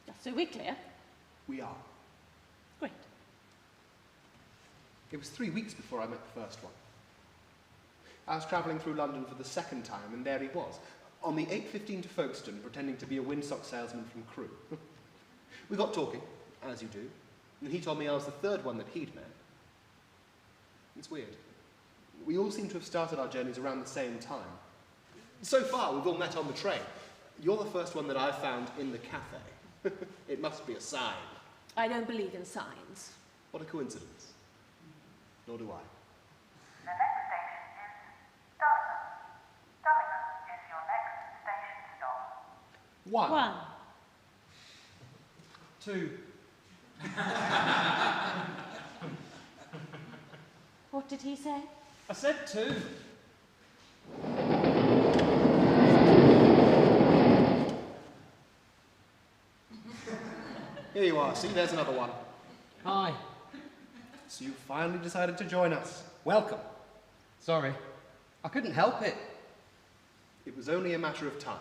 just so we're clear. We are. Great. It was 3 weeks before I met the first one. I was travelling through London for the second time, and there he was, on the 8:15 to Folkestone, pretending to be a windsock salesman from Crewe. We got talking, as you do, and he told me I was the third one that he'd met. It's weird. We all seem to have started our journeys around the same time. So far, we've all met on the train. You're the first one that I've found in the cafe. It must be a sign. I don't believe in signs. What a coincidence. Nor do I. The next station is Dullingham. Dullingham is your next station stop. One. 2. What did he say? I said 2. Here you are. See, there's another one. Hi. So you finally decided to join us. Welcome. Sorry. I couldn't help it. It was only a matter of time.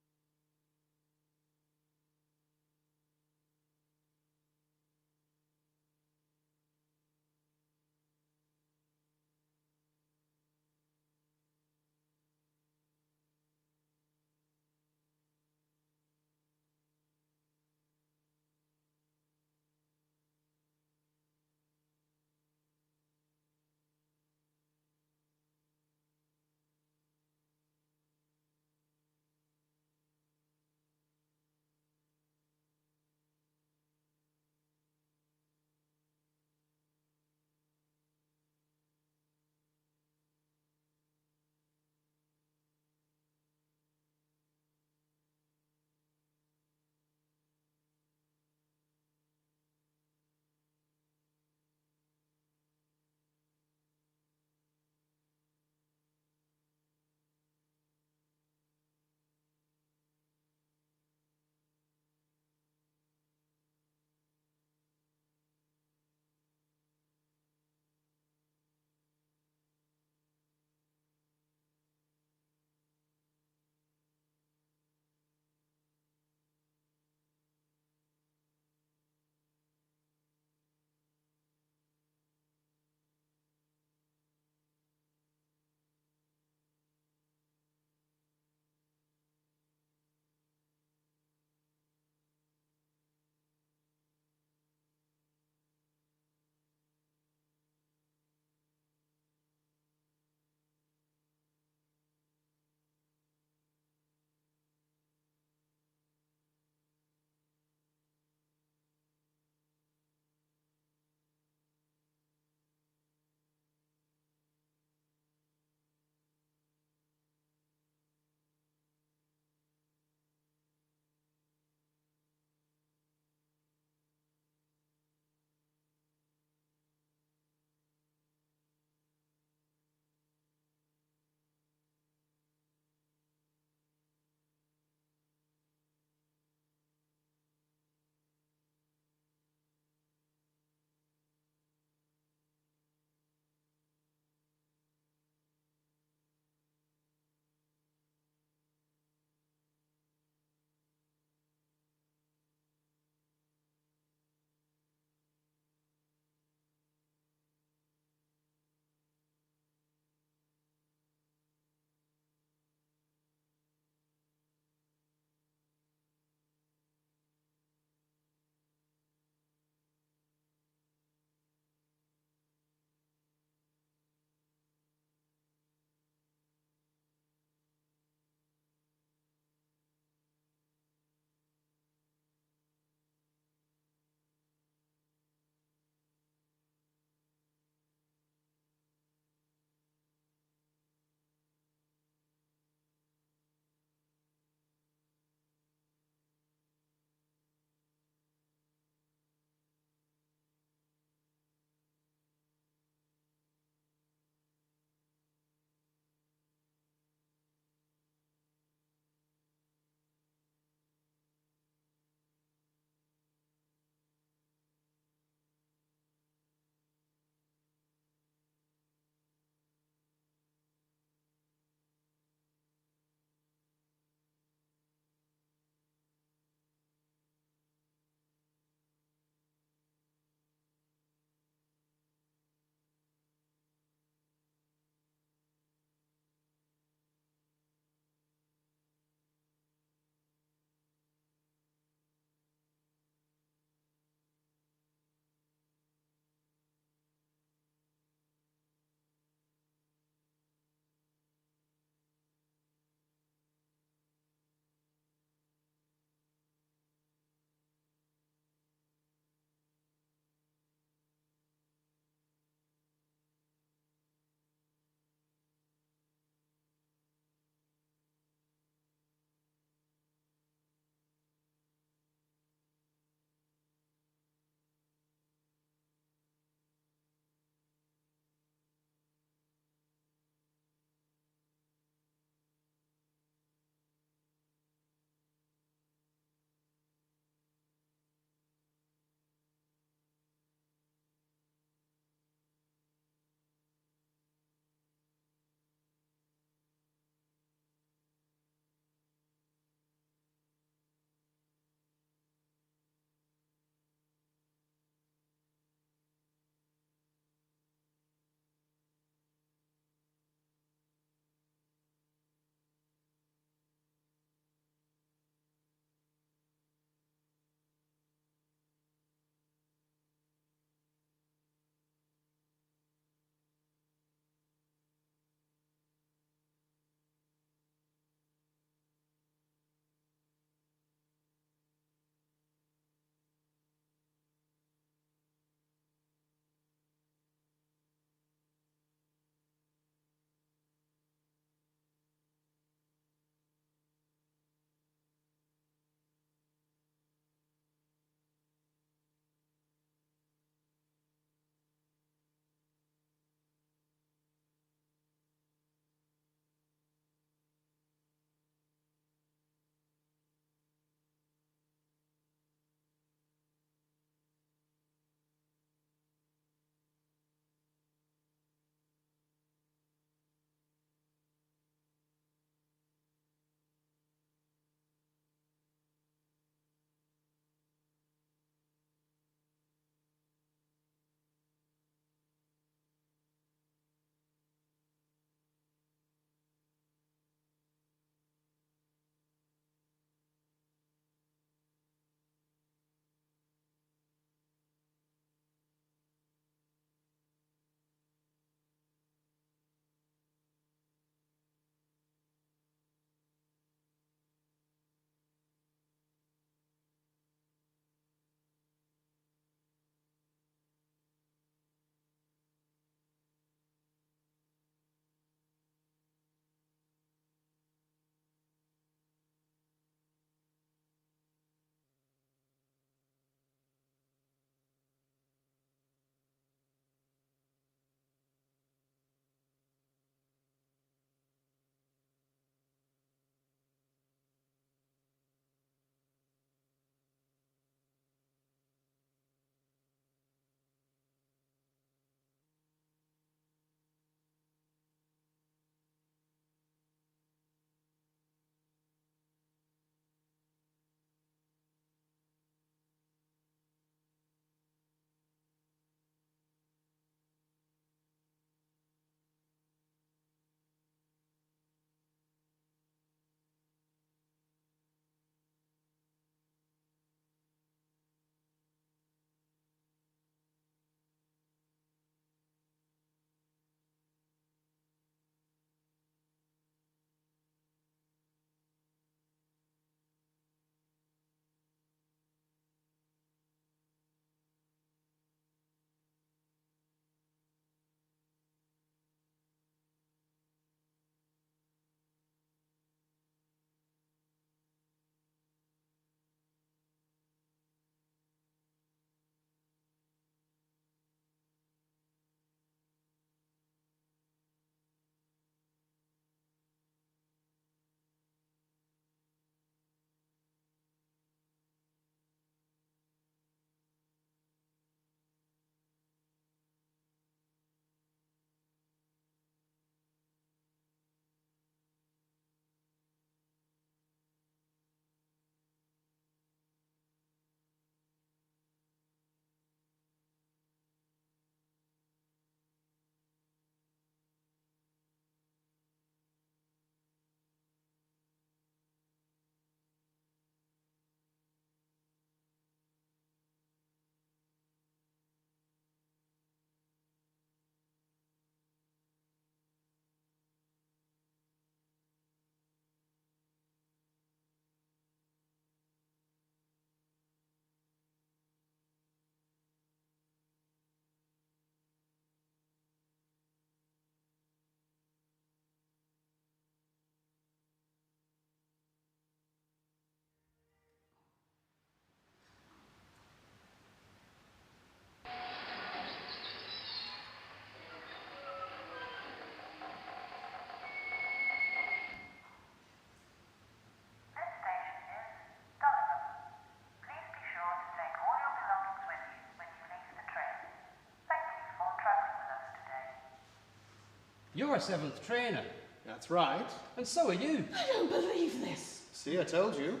You're a 7th trainer, That's right. and so are you. I don't believe this. See, I told you.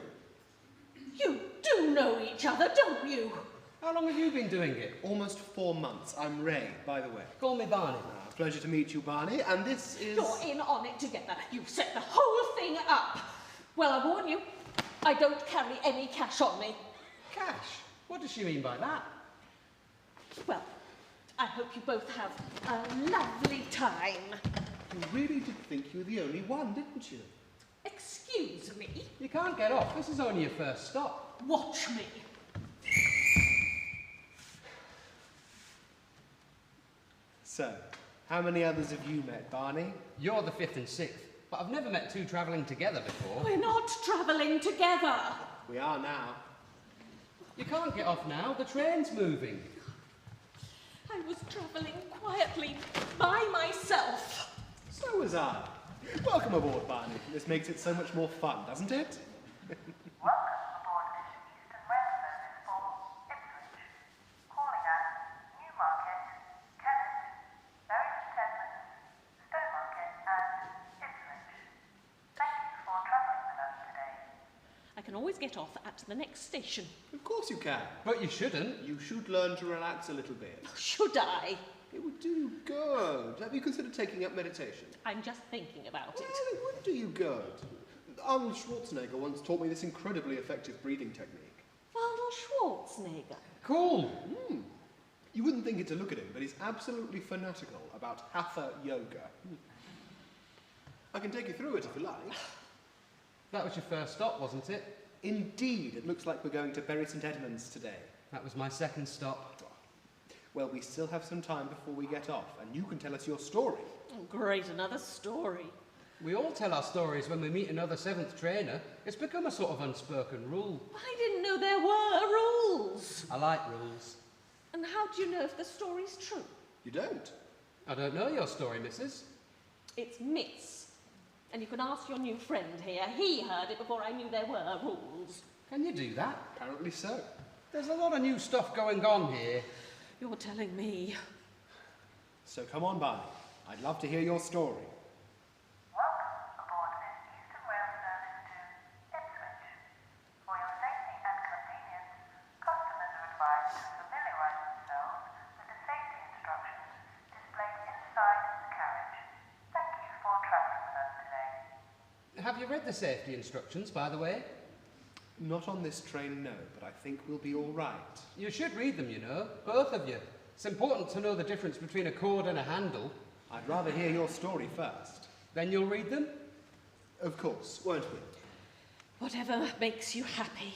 You do know each other, don't you? How long have you been doing it? Almost 4 months. I'm Ray, by the way. Call me Barney. Pleasure to meet you, Barney. And this is... You're in on it together. You've set the whole thing up. Well, I warn you, I don't carry any cash on me. Cash? What does she mean by that? Well, I hope you both have a lovely time. You really did think you were the only one, didn't you? Excuse me. You can't get off. This is only your first stop. Watch me. So, how many others have you met, Barney? You're the 5th and 6th, but I've never met 2 travelling together before. We're not travelling together. We are now. You can't get off now. The train's moving. I was travelling quietly by myself. So was I. Welcome aboard, Barney. This makes it so much more fun, doesn't it? Welcome aboard this Eastern Rail service for Ipswich. Calling at Newmarket, Kennett, Bury St Edmunds, Stowmarket and Ipswich. Thank you for travelling with us today. I can always get off at the next station. Of course you can. But you shouldn't. You should learn to relax a little bit. Should I? It would do you good. Have you considered taking up meditation? I'm just thinking about it. Well, it would do you good. Arnold Schwarzenegger once taught me this incredibly effective breathing technique. Arnold Schwarzenegger. Cool. You wouldn't think it to look at him, but he's absolutely fanatical about hatha yoga. I can take you through it if you like. That was your first stop, wasn't it? Indeed, it looks like we're going to Bury St Edmunds today. That was my 2nd stop. Well, we still have some time before we get off, and you can tell us your story. Oh, great, another story. We all tell our stories when we meet another 7th trainer. It's become a sort of unspoken rule. I didn't know there were rules. I like rules. And how do you know if the story's true? You don't? I don't know your story, missus. It's Miss. And you can ask your new friend here. He heard it before I knew there were rules. Can you do that? Apparently so. There's a lot of new stuff going on here. You're telling me. So come on, Barney. I'd love to hear your story. Welcome aboard this Eastern Rail service to Ipswich. For your safety and convenience, customers are advised to familiarise themselves with the safety instructions displayed inside the carriage. Thank you for travelling with us today. Have you read the safety instructions, by the way? Not on this train, no, but I think we'll be all right. You should read them, you know, both of you. It's important to know the difference between a cord and a handle. I'd rather hear your story first. Then you'll read them? Of course, won't we? Whatever makes you happy.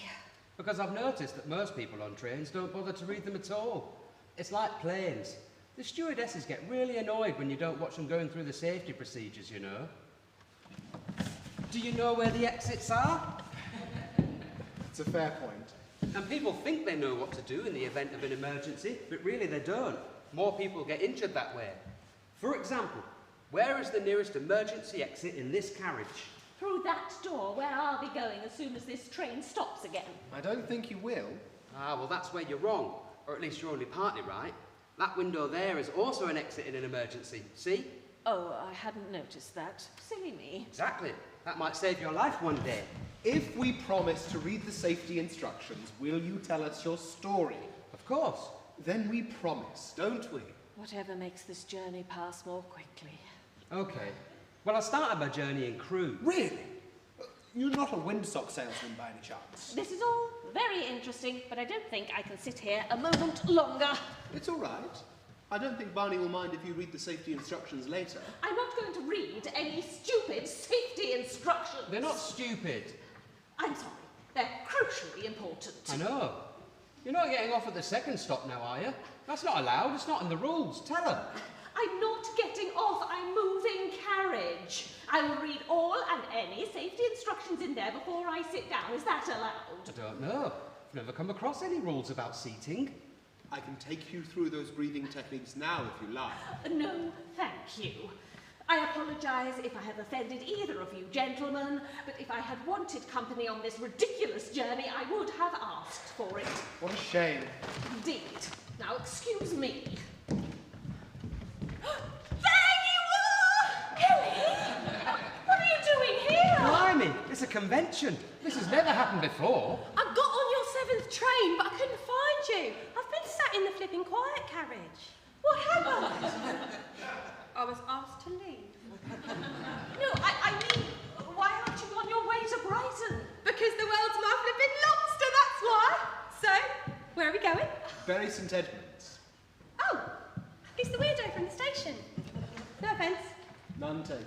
Because I've noticed that most people on trains don't bother to read them at all. It's like planes. The stewardesses get really annoyed when you don't watch them going through the safety procedures, you know. Do you know where the exits are? It's a fair point. And people think they know what to do in the event of an emergency, but really they don't. More people get injured that way. For example, where is the nearest emergency exit in this carriage? Through that door, where are we going as soon as this train stops again? I don't think you will. Ah, well that's where you're wrong. Or at least you're only partly right. That window there is also an exit in an emergency. See? Oh, I hadn't noticed that. Silly me. Exactly. That might save your life one day. If we promise to read the safety instructions, will you tell us your story? Of course. Then we promise, don't we? Whatever makes this journey pass more quickly. Okay. Well, I started my journey in Crewe. Really? You're not a windsock salesman by any chance? This is all very interesting, but I don't think I can sit here a moment longer. It's all right. I don't think Barney will mind if you read the safety instructions later. I'm not going to read any stupid safety instructions. They're not stupid. I'm sorry. They're crucially important. I know. You're not getting off at the 2nd stop now, are you? That's not allowed. It's not in the rules. Tell her. I'm not getting off. I'm moving carriage. I will read all and any safety instructions in there before I sit down. Is that allowed? I don't know. I've never come across any rules about seating. I can take you through those breathing techniques now if you like. No, thank you. I apologise if I have offended either of you gentlemen, but if I had wanted company on this ridiculous journey, I would have asked for it. What a shame. Indeed. Now, excuse me. There you are! convention. This has never happened before. I got on your 7th train, but I couldn't find you. I've been sat in the flipping quiet carriage. What happened? I was asked to leave. No, I mean, why aren't you on your way to Brighton? Because the world's my flipping lobster, that's why. So, where are we going? Bury St Edmunds. Oh, it's the weirdo from the station. No offence. None taken.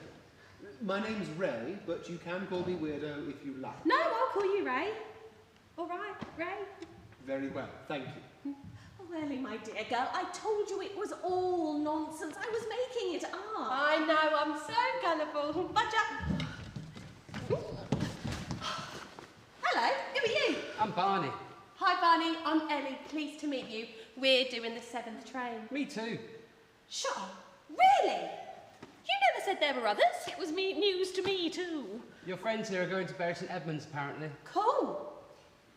My name's Ray, but you can call me Weirdo if you like. No, I'll call you Ray. All right, Ray. Very well, thank you. Oh, Ellie, my dear girl, I told you it was all nonsense. I was making it up. I know, I'm so gullible. Budge up. Hello, who are you? I'm Barney. Hi, Barney. I'm Ellie. Pleased to meet you. We're doing the 7th train. Me too. Shut up. Really? You never said there were others. It was news to me, too. Your friends here are going to Bury St Edmunds, apparently. Cool.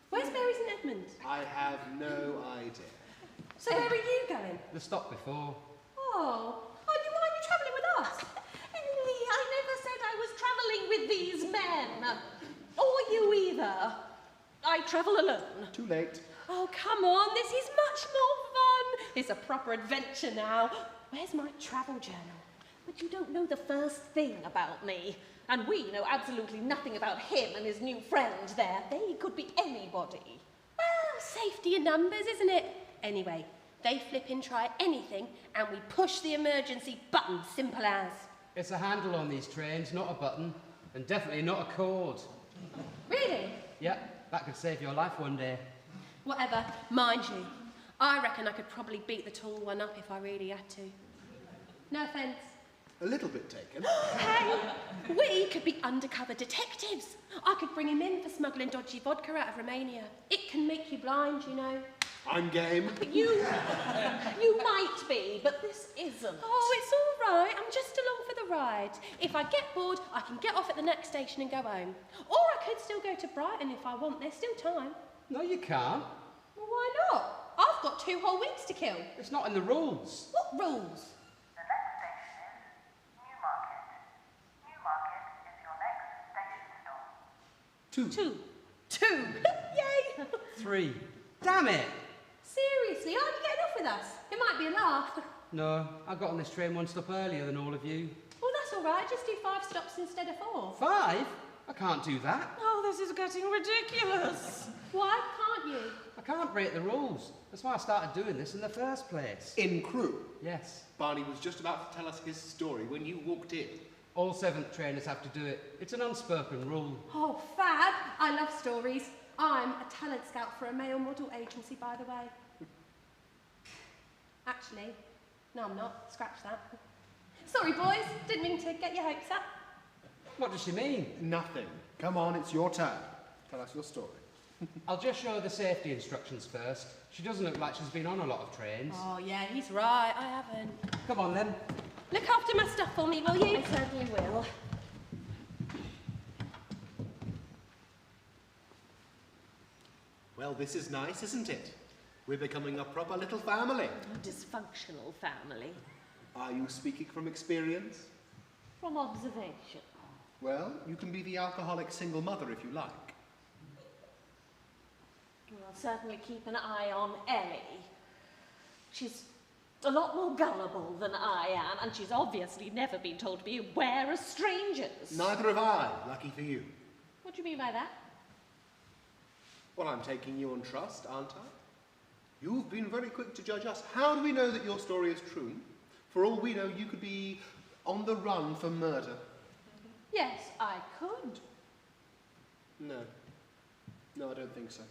Where's Bury St Edmunds? I have no idea. So where are you going? The stop before. Oh, why are you travelling with us? Ellie, I never said I was travelling with these men. Or you either. I travel alone. Too late. Oh, come on. This is much more fun. It's a proper adventure now. Where's my travel journal? But you don't know the first thing about me. And we know absolutely nothing about him and his new friend there. They could be anybody. Well, safety in numbers, isn't it? Anyway, they flippin' try anything and we push the emergency button, simple as. It's a handle on these trains, not a button. And definitely not a cord. Really? Yep, that could save your life one day. Whatever, mind you. I reckon I could probably beat the tall one up if I really had to. No offence. A little bit taken. Hey, we could be undercover detectives. I could bring him in for smuggling dodgy vodka out of Romania. It can make you blind, you know. I'm game. You might be, but this isn't. Oh, it's all right. I'm just along for the ride. If I get bored, I can get off at the next station and go home. Or I could still go to Brighton if I want. There's still time. No, you can't. Well, why not? I've got 2 whole weeks to kill. It's not in the rules. What rules? The next station is Newmarket. Newmarket is your next station stop. 2. 2. Yay! 3. Damn it! Seriously, aren't you getting off with us? It might be a laugh. No, I got on this train one stop earlier than all of you. Well, that's all right. Just do 5 stops instead of 4. 5? I can't do that. Oh, this is getting ridiculous. Why can't you? I can't break the rules. That's why I started doing this in the first place. In crew. Yes. Barney was just about to tell us his story when you walked in. All 7th trainers have to do it. It's an unspoken rule. Oh, fab. I love stories. I'm a talent scout for a male model agency, by the way. Actually, no, I'm not. Scratch that. Sorry, boys. Didn't mean to get your hopes up. What does she mean? Nothing. Come on, it's your turn. Tell us your story. I'll just show her the safety instructions first. She doesn't look like she's been on a lot of trains. Oh, yeah, he's right. I haven't. Come on, then. Look after my stuff for me, will you? I certainly will. Well, this is nice, isn't it? We're becoming a proper little family. A dysfunctional family. Are you speaking from experience? From observation. Well, you can be the alcoholic single mother if you like. Well, I'll certainly keep an eye on Ellie. She's a lot more gullible than I am, and she's obviously never been told to be aware of strangers. Neither have I, lucky for you. What do you mean by that? Well, I'm taking you on trust, aren't I? You've been very quick to judge us. How do we know that your story is true? For all we know, you could be on the run for murder. Yes, I could. No. No, I don't think so.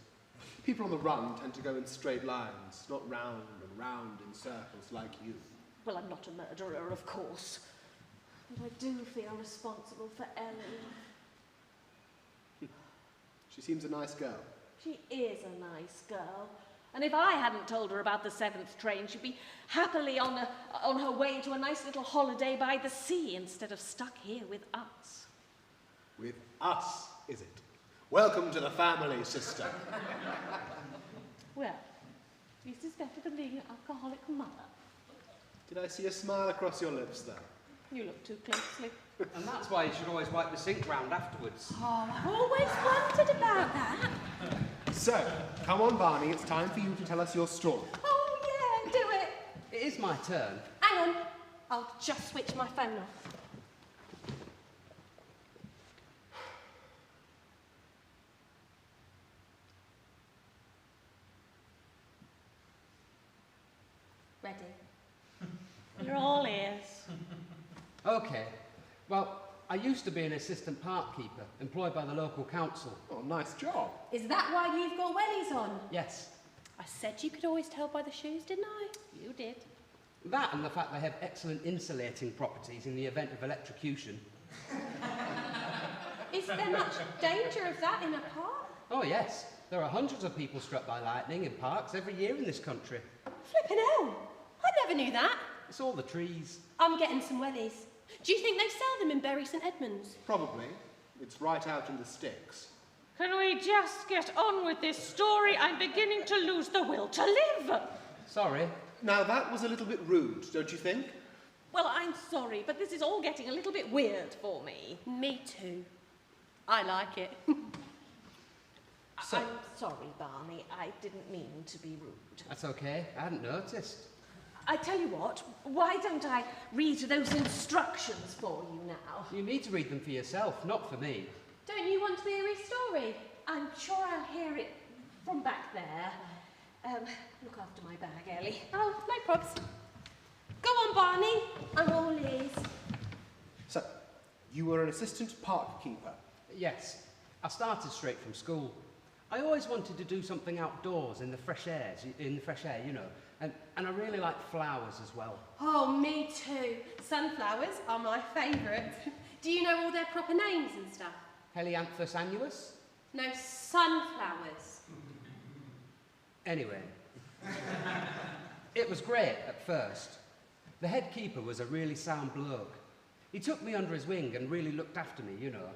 People on the run tend to go in straight lines, not round and round in circles like you. Well, I'm not a murderer, of course. But I do feel responsible for Ellie. She seems a nice girl. She is a nice girl. And if I hadn't told her about the 7th train, she'd be happily on her way to a nice little holiday by the sea instead of stuck here with us. With us, is it? Welcome to the family, sister. Well, this is better than being an alcoholic mother. Did I see a smile across your lips there? You look too closely. And that's why you should always wipe the sink round afterwards. Oh, I've always wondered about that. So, come on, Barney, it's time for you to tell us your story. Oh, yeah, do it. It is my turn. Hang on, I'll just switch my phone off. Ready? You're all ears. Okay. Well, I used to be an assistant park keeper, employed by the local council. Oh, nice job. Is that why you've got wellies on? Yes. I said you could always tell by the shoes, didn't I? You did. That and the fact they have excellent insulating properties in the event of electrocution. Is there much danger of that in a park? Oh, yes. There are hundreds of people struck by lightning in parks every year in this country. Flippin' hell. I never knew that. It's all the trees. I'm getting some wellies. Do you think they sell them in Bury St Edmunds? Probably. It's right out in the sticks. Can we just get on with this story? I'm beginning to lose the will to live. Sorry. Now, that was a little bit rude, don't you think? Well, I'm sorry, but this is all getting a little bit weird for me. Me too. I like it. So- I'm sorry, Barney. I didn't mean to be rude. That's okay. I hadn't noticed. I tell you what, why don't I read those instructions for you now? You need to read them for yourself, not for me. Don't you want to hear his story? I'm sure I'll hear it from back there. Look after my bag, Ellie. Oh, no probs. Go on, Barney. I'm all ears. So, you were an assistant park keeper. Yes. I started straight from school. I always wanted to do something outdoors in the fresh air, you know. And I really like flowers as well. Oh, me too. Sunflowers are my favourite. Do you know all their proper names and stuff? Helianthus annuus? No, sunflowers. Anyway, it was great at first. The head keeper was a really sound bloke. He took me under his wing and really looked after me, you know.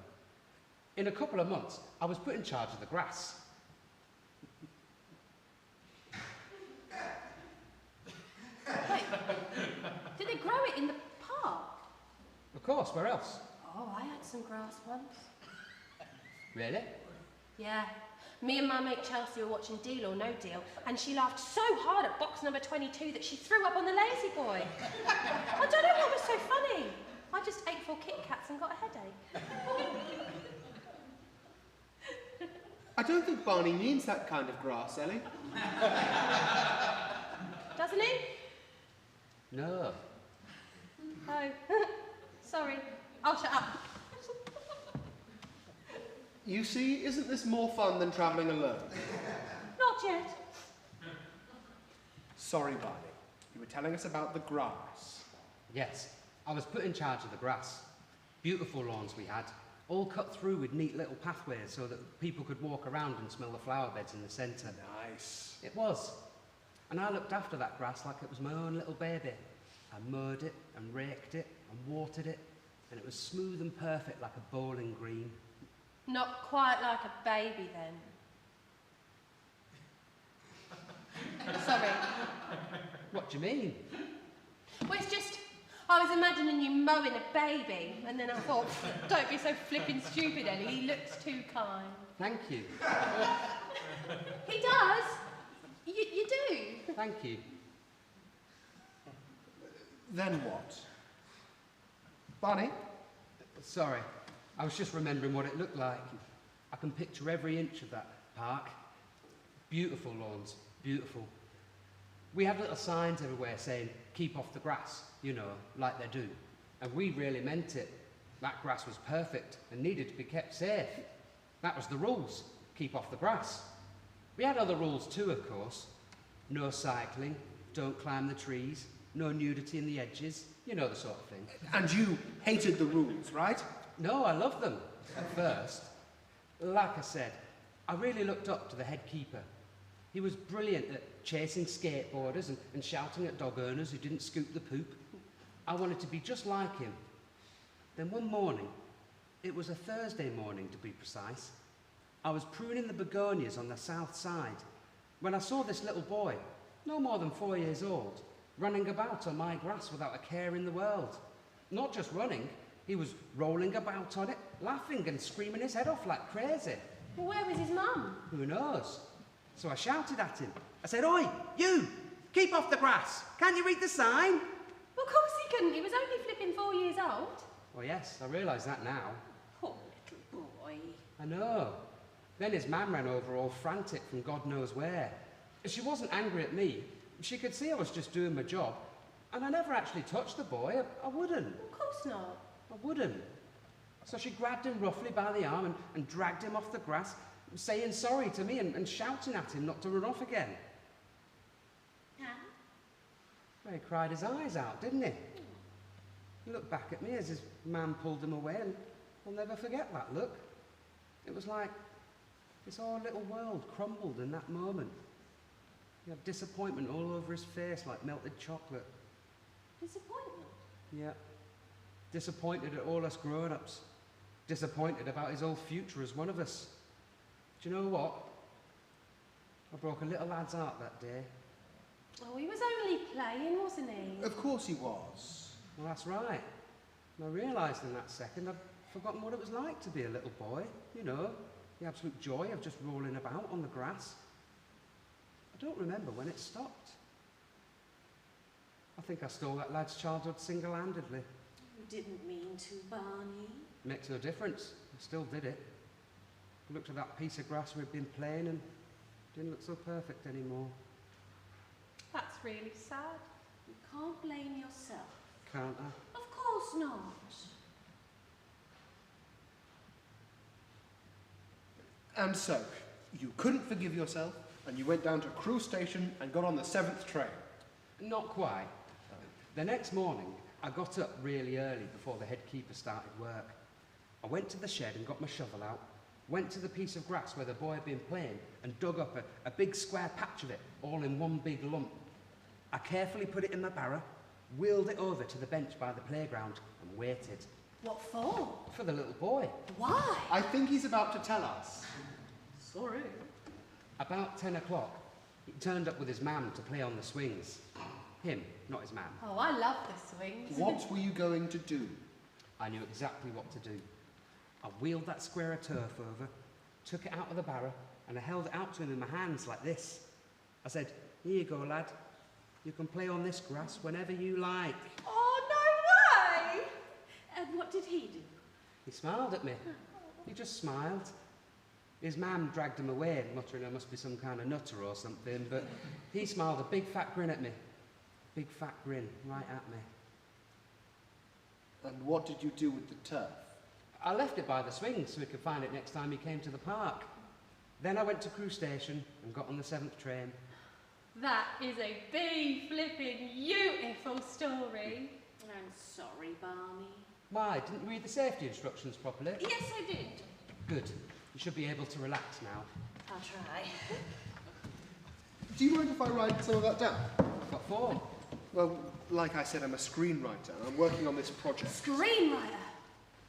In a couple of months, I was put in charge of the grass. Wait, did they grow it in the park? Of course, where else? Oh, I had some grass once. Really? Yeah. Me and my mate Chelsea were watching Deal or No Deal, and she laughed so hard at box number 22 that she threw up on the lazy boy. I don't know what was so funny. I just ate 4 Kit Kats and got a headache. I don't think Barney needs that kind of grass, Ellie. Doesn't he? No. Oh, sorry. I'll shut up. You see, isn't this more fun than travelling alone? Not yet. Sorry, Barney. You were telling us about the grass. Yes, I was put in charge of the grass. Beautiful lawns we had, all cut through with neat little pathways so that people could walk around and smell the flower beds in the centre. Nice. It was. And I looked after that grass like it was my own little baby. I mowed it and raked it and watered it, and it was smooth and perfect like a bowling green. Not quite like a baby, then. Sorry. What do you mean? Well, it's just, I was imagining you mowing a baby, and then I thought, don't be so flippin' stupid, Ellie. He looks too kind. Thank you. He does. You do. Thank you. Then what? Barney? Sorry, I was just remembering what it looked like. I can picture every inch of that park. Beautiful lawns, beautiful. We had little signs everywhere saying, keep off the grass, you know, like they do. And we really meant it. That grass was perfect and needed to be kept safe. That was the rules, keep off the grass. We had other rules too, of course. No cycling, don't climb the trees, no nudity in the edges, you know the sort of thing. And you hated the rules, right? No, I loved them at first. Like I said, I really looked up to the head keeper. He was brilliant at chasing skateboarders and shouting at dog owners who didn't scoop the poop. I wanted to be just like him. Then one morning, it was a Thursday morning to be precise, I was pruning the begonias on the south side when I saw this little boy, no more than 4 years old, running about on my grass without a care in the world. Not just running, He was rolling about on it, laughing and screaming his head off like crazy. Well, where was his mum? Who knows? So I shouted at him. I said, "Oi, you! Keep off the grass! Can't you read the sign?" Well, of course he couldn't. He was only flipping 4 years old. Well, yes, I realise that now. Poor little boy. I know. Then his mam ran over all frantic from God knows where. She wasn't angry at me. She could see I was just doing my job. And I never actually touched the boy. I wouldn't. Of course not. I wouldn't. So she grabbed him roughly by the arm and dragged him off the grass, saying sorry to me and shouting at him not to run off again. Well, he cried his eyes out, didn't he? He looked back at me as his man pulled him away, and I'll never forget that look. It was like this whole little world crumbled in that moment. He had disappointment all over his face like melted chocolate. Disappointment? Yeah. Disappointed at all us grown-ups. Disappointed about his whole future as one of us. Do you know what? I broke a little lad's heart that day. Oh, he was only playing, wasn't he? Of course he was. Well, that's right. And I realised in that second I'd forgotten what it was like to be a little boy. You know, the absolute joy of just rolling about on the grass. I don't remember when it stopped. I think I stole that lad's childhood single-handedly. You didn't mean to, Barney. Makes no difference. I still did it. I looked at that piece of grass we'd been playing and it didn't look so perfect anymore. That's really sad. You can't blame yourself. Can't I? Of course not. And so, you couldn't forgive yourself, and you went down to Crewe Station and got on the 7th train. Not quite. The next morning, I got up really early before the head keeper started work. I went to the shed and got my shovel out, went to the piece of grass where the boy had been playing and dug up a big square patch of it, all in one big lump. I carefully put it in my barrow, wheeled it over to the bench by the playground and waited. What for? For the little boy. Why? I think he's about to tell us. Sorry. About 10 o'clock, he turned up with his mam to play on the swings. Him, not his mam. Oh, I love the swings. What were you going to do? I knew exactly what to do. I wheeled that square of turf over, took it out of the barrow, and I held it out to him in my hands like this. I said, "Here you go, lad. You can play on this grass whenever you like." Oh, no way! And what did he do? He smiled at me. He just smiled. His mam dragged him away, muttering I must be some kind of nutter or something, but he smiled a big fat grin at me. Big fat grin right at me. And what did you do with the turf? I left it by the swings so he could find it next time he came to the park. Then I went to Crewe Station and got on the 7th train. That is a flipping beautiful story. I'm sorry, Barney. Why, didn't you read the safety instructions properly? Yes, I did. Good. You should be able to relax now. I'll try. Do you mind if I write some of that down? What for? Well, like I said, I'm a screenwriter and I'm working on this project. Screenwriter?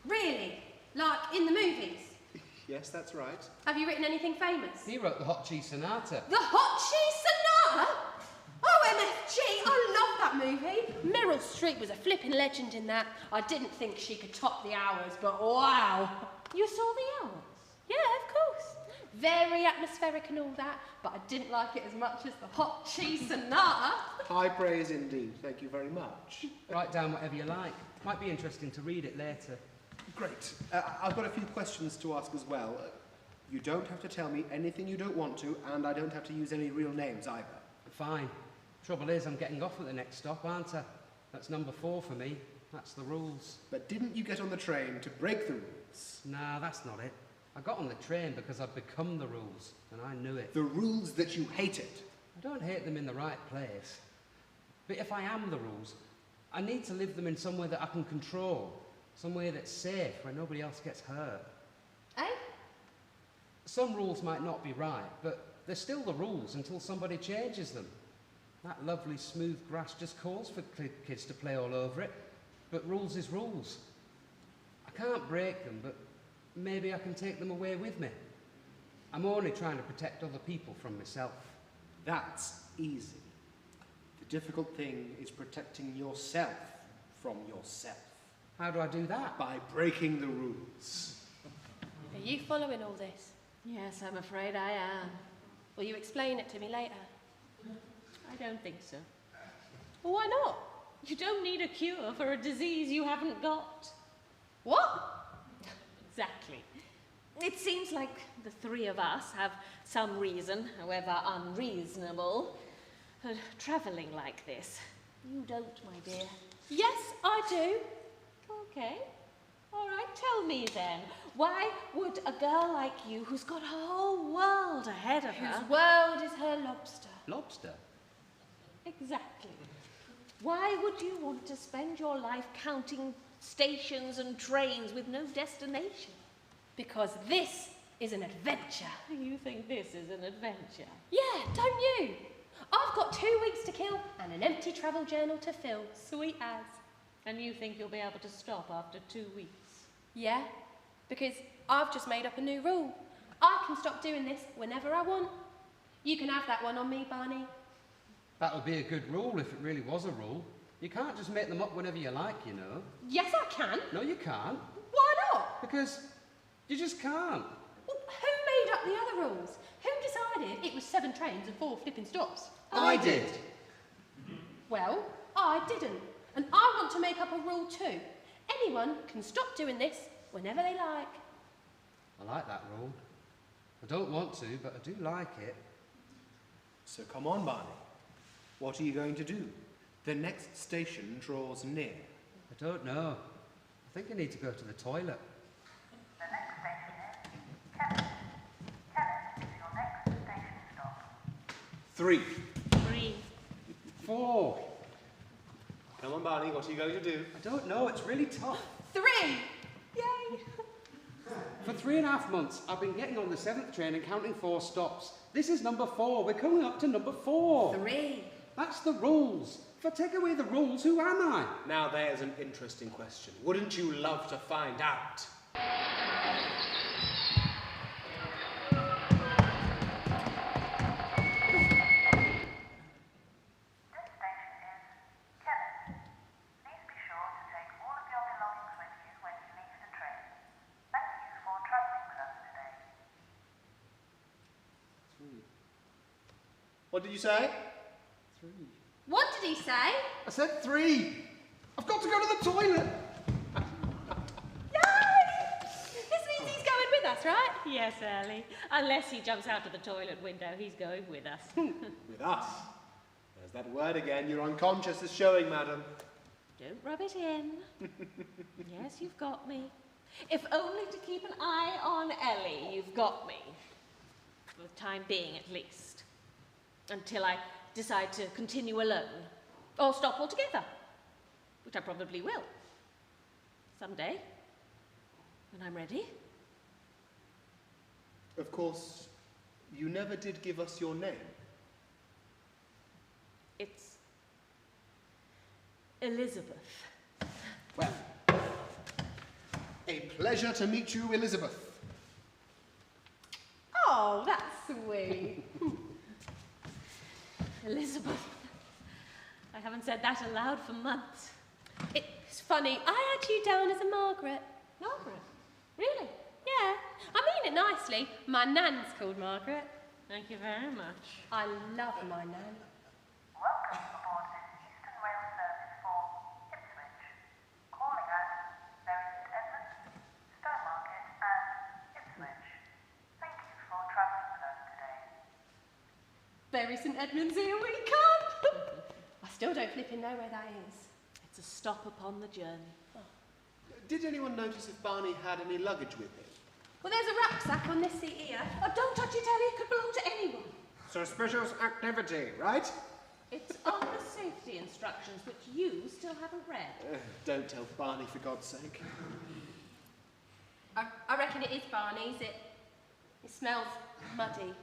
Really? Like in the movies? Yes, that's right. Have you written anything famous? He wrote the Hot Cheese Sonata. The Hot Cheese Sonata? OMFG, I love that movie. Meryl Streep was a flipping legend in that. I didn't think she could top the hours, but wow. You saw the hours? Yeah, of course. Very atmospheric and all that, but I didn't like it as much as the Hot Cheese Sonata. High praise indeed. Thank you very much. Write down whatever you like. Might be interesting to read it later. Great. I've got a few questions to ask as well. You don't have to tell me anything you don't want to, and I don't have to use any real names either. Fine. Trouble is, I'm getting off at the next stop, aren't I? That's number 4 for me. That's the rules. But didn't you get on the train to break the rules? Nah, that's not it. I got on the train because I'd become the rules, and I knew it. The rules that you hated? I don't hate them in the right place. But if I am the rules, I need to live them in somewhere that I can control. Somewhere that's safe, where nobody else gets hurt. Eh? Some rules might not be right, but they're still the rules until somebody changes them. That lovely smooth grass just calls for kids to play all over it, but rules is rules. I can't break them, but maybe I can take them away with me. I'm only trying to protect other people from myself. That's easy. The difficult thing is protecting yourself from yourself. How do I do that? By breaking the rules. Are you following all this? Yes, I'm afraid I am. Will you explain it to me later? I don't think so. Well, why not? You don't need a cure for a disease you haven't got. What? Exactly. It seems like the three of us have some reason, however unreasonable, for travelling like this. You don't, my dear. Yes, I do. Okay. All right, tell me then. Why would a girl like you, who's got a whole world ahead of her... Whose world is her lobster. Lobster? Exactly. Why would you want to spend your life counting stations and trains with no destination? Because this is an adventure. You think this is an adventure? Yeah, don't you? I've got 2 weeks to kill and an empty travel journal to fill. Sweet as. And you think you'll be able to stop after 2 weeks? Yeah, because I've just made up a new rule. I can stop doing this whenever I want. You can have that one on me, Barney. That would be a good rule if it really was a rule. You can't just make them up whenever you like, you know. Yes, I can. No, you can't. Why not? Because you just can't. Well, who made up the other rules? Who decided it was 7 trains and 4 flipping stops? I did. Well, I didn't. And I want to make up a rule too. Anyone can stop doing this whenever they like. I like that rule. I don't want to, but I do like it. So come on, Barney. What are you going to do? The next station draws near. I don't know. I think I need to go to the toilet. The next station is Kenneth. Kenneth is your next station stop. 3. 3. 4. Come on, Barney, what are you going to do? I don't know, it's really tough. 3! Yay! For 3.5 months, I've been getting on the 7th train and counting 4 stops. This is number 4. We're coming up to number 4. 3. That's the rules. If I take away the rules, who am I? Now there's an interesting question. Wouldn't you love to find out? This station is Kenneth. Please be sure to take all of your belongings with you when you leave the train. Thank you for travelling with us today. What did you say? 3. What did he say? I said 3. I've got to go to the toilet. Yay! This means he's going with us, right? Yes, Ellie. Unless he jumps out of the toilet window, he's going with us. With us. There's that word again. Your unconscious is showing, madam. Don't rub it in. Yes, you've got me. If only to keep an eye on Ellie, you've got me. For the time being, at least. Until I decide to continue alone. Or stop altogether. Which I probably will. Someday. When I'm ready. Of course, you never did give us your name. It's Elizabeth. Well, a pleasure to meet you, Elizabeth. Oh, that's sweet. Elizabeth. I haven't said that aloud for months. It's funny, I had you down as a Margaret. Margaret? Really? Yeah, I mean it nicely. My nan's called Margaret. Thank you very much. I love my nan. Welcome aboard this Eastern Rail service for Ipswich. Calling at Bury St Edmunds, Stowmarket and Ipswich. Thank you for travelling with us today. Bury St Edmunds, here we come! I still don't flipping know where that is. It's a stop upon the journey. Did anyone notice if Barney had any luggage with him? Well, there's a rucksack on this seat here. Oh, don't touch it, Ellie. It could belong to anyone. Suspicious activity, right? It's on the safety instructions, which you still haven't read. Don't tell Barney, for God's sake. I reckon it is Barney's. It smells muddy.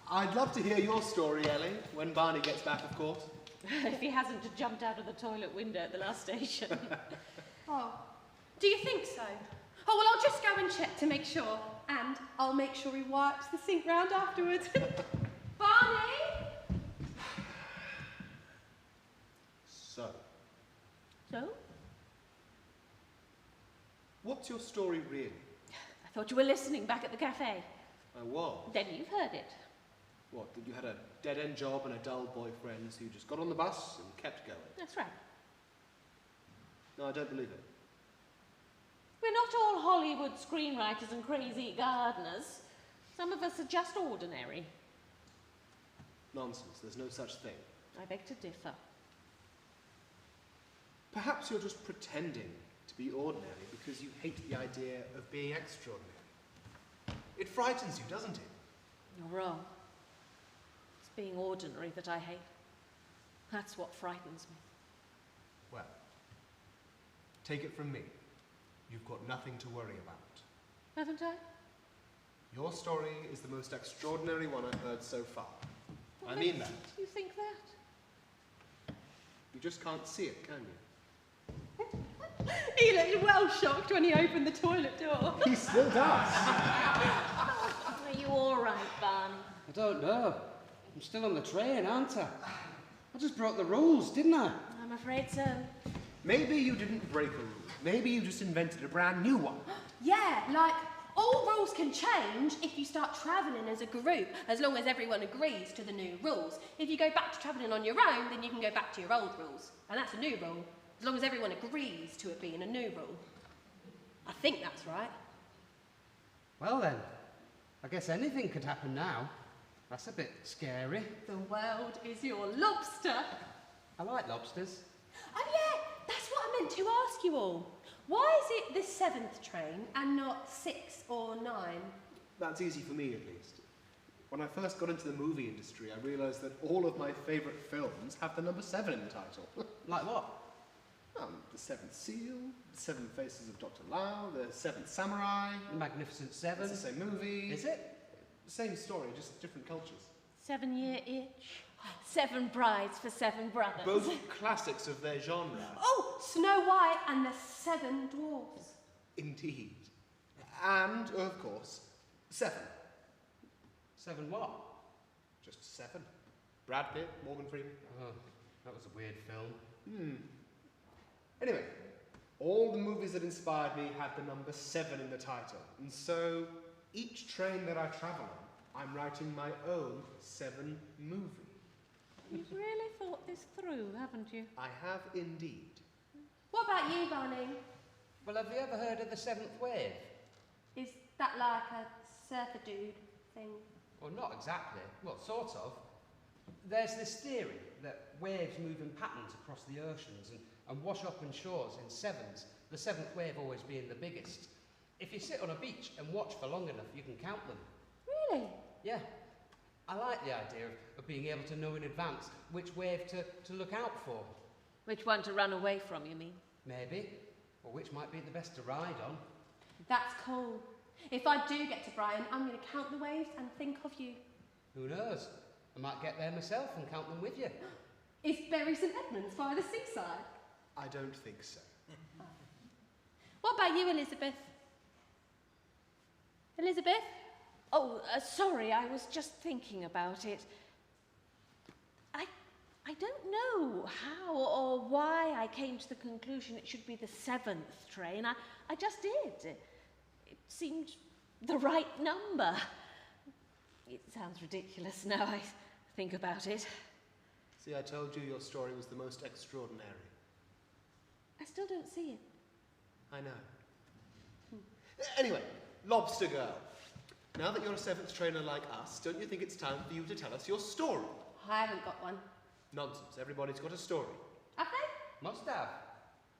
I'd love to hear your story, Ellie, when Barney gets back, of course. If he hasn't jumped out of the toilet window at the last station. Oh, do you think so? Oh, well, I'll just go and check to make sure. And I'll make sure he wipes the sink round afterwards. Barney! So, So? what's your story really? I thought you were listening back at the cafe. I was. Then you've heard it. What, that you had a dead-end job and a dull boyfriend who just got on the bus and kept going? That's right. No, I don't believe it. We're not all Hollywood screenwriters and crazy gardeners. Some of us are just ordinary. Nonsense, there's no such thing. I beg to differ. Perhaps you're just pretending to be ordinary because you hate the idea of being extraordinary. It frightens you, doesn't it? You're wrong. It's being ordinary that I hate. That's what frightens me. Well, take it from me. You've got nothing to worry about. Haven't I? Your story is the most extraordinary one I've heard so far. What I mean makes that. You think that? You just can't see it, can you? He looked well shocked when he opened the toilet door. He still does. Are you all right, Barney? I don't know. I'm still on the train, aren't I? I just broke the rules, didn't I? I'm afraid so. Maybe you didn't break a rule. Maybe you just invented a brand new one. Yeah, like, all rules can change if you start travelling as a group, as long as everyone agrees to the new rules. If you go back to travelling on your own, then you can go back to your old rules. And that's a new rule, as long as everyone agrees to it being a new rule. I think that's right. Well then, I guess anything could happen now. That's a bit scary. The world is your lobster. I like lobsters. Oh yeah, that's what I meant to ask you all. Why is it the 7th train and not 6 or 9? That's easy for me, at least. When I first got into the movie industry, I realised that all of my favourite films have the number 7 in the title. Like what? The Seventh Seal, The Seven Faces of Dr. Lao, The Seventh Samurai. The Magnificent Seven. It's the same movie. Is it? Same story, just different cultures. 7-year itch. 7 brides for 7 brothers. Both classics of their genre. Oh, Snow White and the 7 Dwarfs. Indeed. And, of course, 7. 7 what? Just 7. Brad Pitt, Morgan Freeman. Oh, that was a weird film. Anyway, all the movies that inspired me had the number 7 in the title. And so, each train that I travel on, I'm writing my own 7 movie. You've really thought this through, haven't you? I have indeed. What about you, Barney? Well, have you ever heard of the 7th wave? Is that like a surfer dude thing? Well, not exactly. Well, sort of. There's this theory that waves move in patterns across the oceans and wash up on shores in 7s, the 7th wave always being the biggest. If you sit on a beach and watch for long enough, you can count them. Really? Yeah. I like the idea of being able to know in advance which wave to look out for. Which one to run away from, you mean? Maybe. Or which might be the best to ride on. That's cool. If I do get to Brighton, I'm going to count the waves and think of you. Who knows? I might get there myself and count them with you. Is Bury St Edmunds by the seaside? I don't think so. What about you, Elizabeth? Elizabeth? Oh, sorry, I was just thinking about it. I don't know how or why I came to the conclusion it should be the 7th train. I just did. It seemed the right number. It sounds ridiculous now I think about it. See, I told you your story was the most extraordinary. I still don't see it. I know. Anyway, Lobster Girl. Now that you're a 7th trainer like us, don't you think it's time for you to tell us your story? I haven't got one. Nonsense, everybody's got a story. Have they? Must have.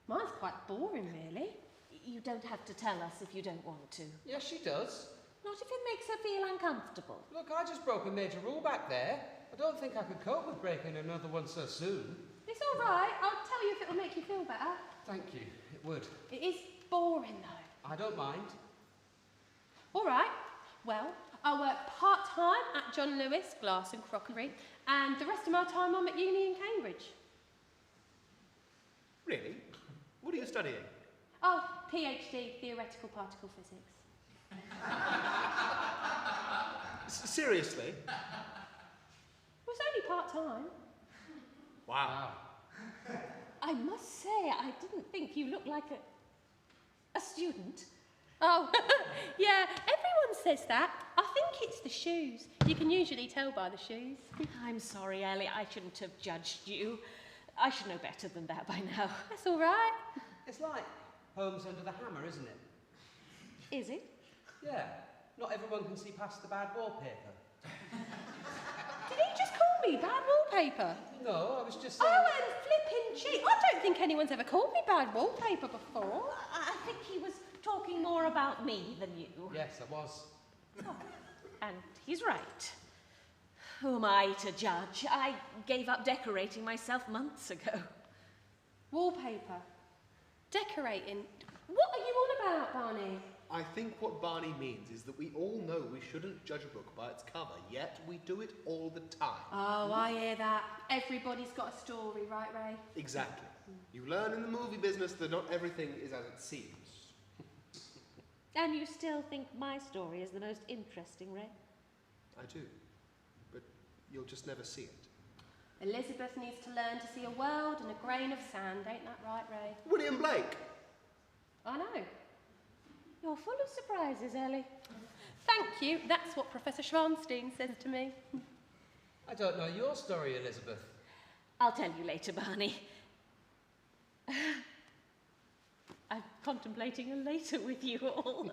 Mine's quite boring, really. You don't have to tell us if you don't want to. Yes, she does. Not if it makes her feel uncomfortable. Look, I just broke a major rule back there. I don't think I could cope with breaking another one so soon. It's all right. I'll tell you if it'll make you feel better. Thank you. It would. It is boring, though. I don't mind. All right. Well, I work part-time at John Lewis Glass and Crockery, and the rest of my time I'm at uni in Cambridge. Really? What are you studying? Oh, PhD, Theoretical Particle Physics. Seriously? Well, it's only part-time. Wow. I must say, I didn't think you looked like a... A student? Oh, yeah, everyone says that. I think it's the shoes. You can usually tell by the shoes. I'm sorry, Ellie. I shouldn't have judged you. I should know better than that by now. That's all right. It's like Homes Under the Hammer, isn't it? Is it? Yeah. Not everyone can see past the bad wallpaper. Did he just call me bad wallpaper? No, I was just saying... Oh, and flipping cheek. I don't think anyone's ever called me bad wallpaper before. I think he was talking more about me than you. Yes, I was. Oh, and he's right. Who am I to judge? I gave up decorating myself months ago. Wallpaper. Decorating. What are you on about, Barney? I think what Barney means is that we all know we shouldn't judge a book by its cover, yet we do it all the time. Oh, I hear that. Everybody's got a story, right, Ray? Exactly. You learn in the movie business that not everything is as it seems. And you still think my story is the most interesting, Ray? I do. But you'll just never see it. Elizabeth needs to learn to see a world and a grain of sand, ain't that right, Ray? William Blake! I know. You're full of surprises, Ellie. Thank you. That's what Professor Schwanstein says to me. I don't know your story, Elizabeth. I'll tell you later, Barney. I'm contemplating a later with you all.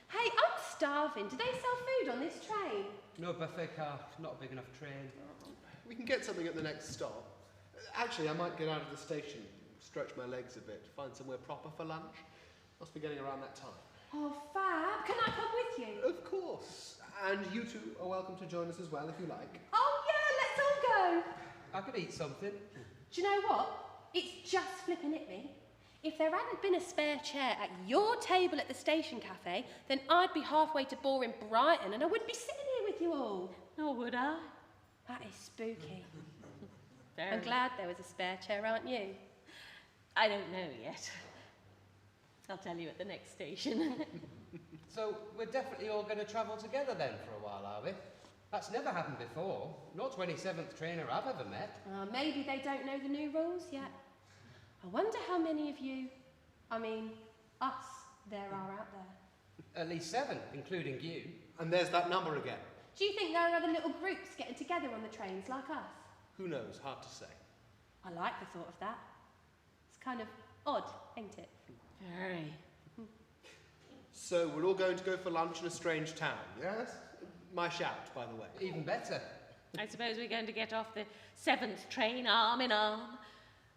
Hey, I'm starving. Do they sell food on this train? No buffet car, not a big enough train. We can get something at the next stop. Actually, I might get out of the station, stretch my legs a bit, find somewhere proper for lunch. Must be getting around that time. Oh, fab. Can I come with you? Of course. And you two are welcome to join us as well, if you like. Oh, yeah, let's all go. I could eat something. Do you know what? It's just flipping at me. If there hadn't been a spare chair at your table at the station cafe, then I'd be halfway to boring Brighton and I wouldn't be sitting here with you all. Nor would I. That is spooky. Very. I'm glad there was a spare chair, aren't you? I don't know yet. I'll tell you at the next station. So we're definitely all going to travel together then for a while, are we? That's never happened before. Not 27th trainer I've ever met. Maybe they don't know the new rules yet. I wonder how many of you, us, there are out there. At least 7, including you. And there's that number again. Do you think there are other little groups getting together on the trains like us? Who knows? Hard to say. I like the thought of that. It's kind of odd, ain't it? Very. So we're all going to go for lunch in a strange town, yes? My shout, by the way. Even better. I suppose we're going to get off the 7th train arm in arm,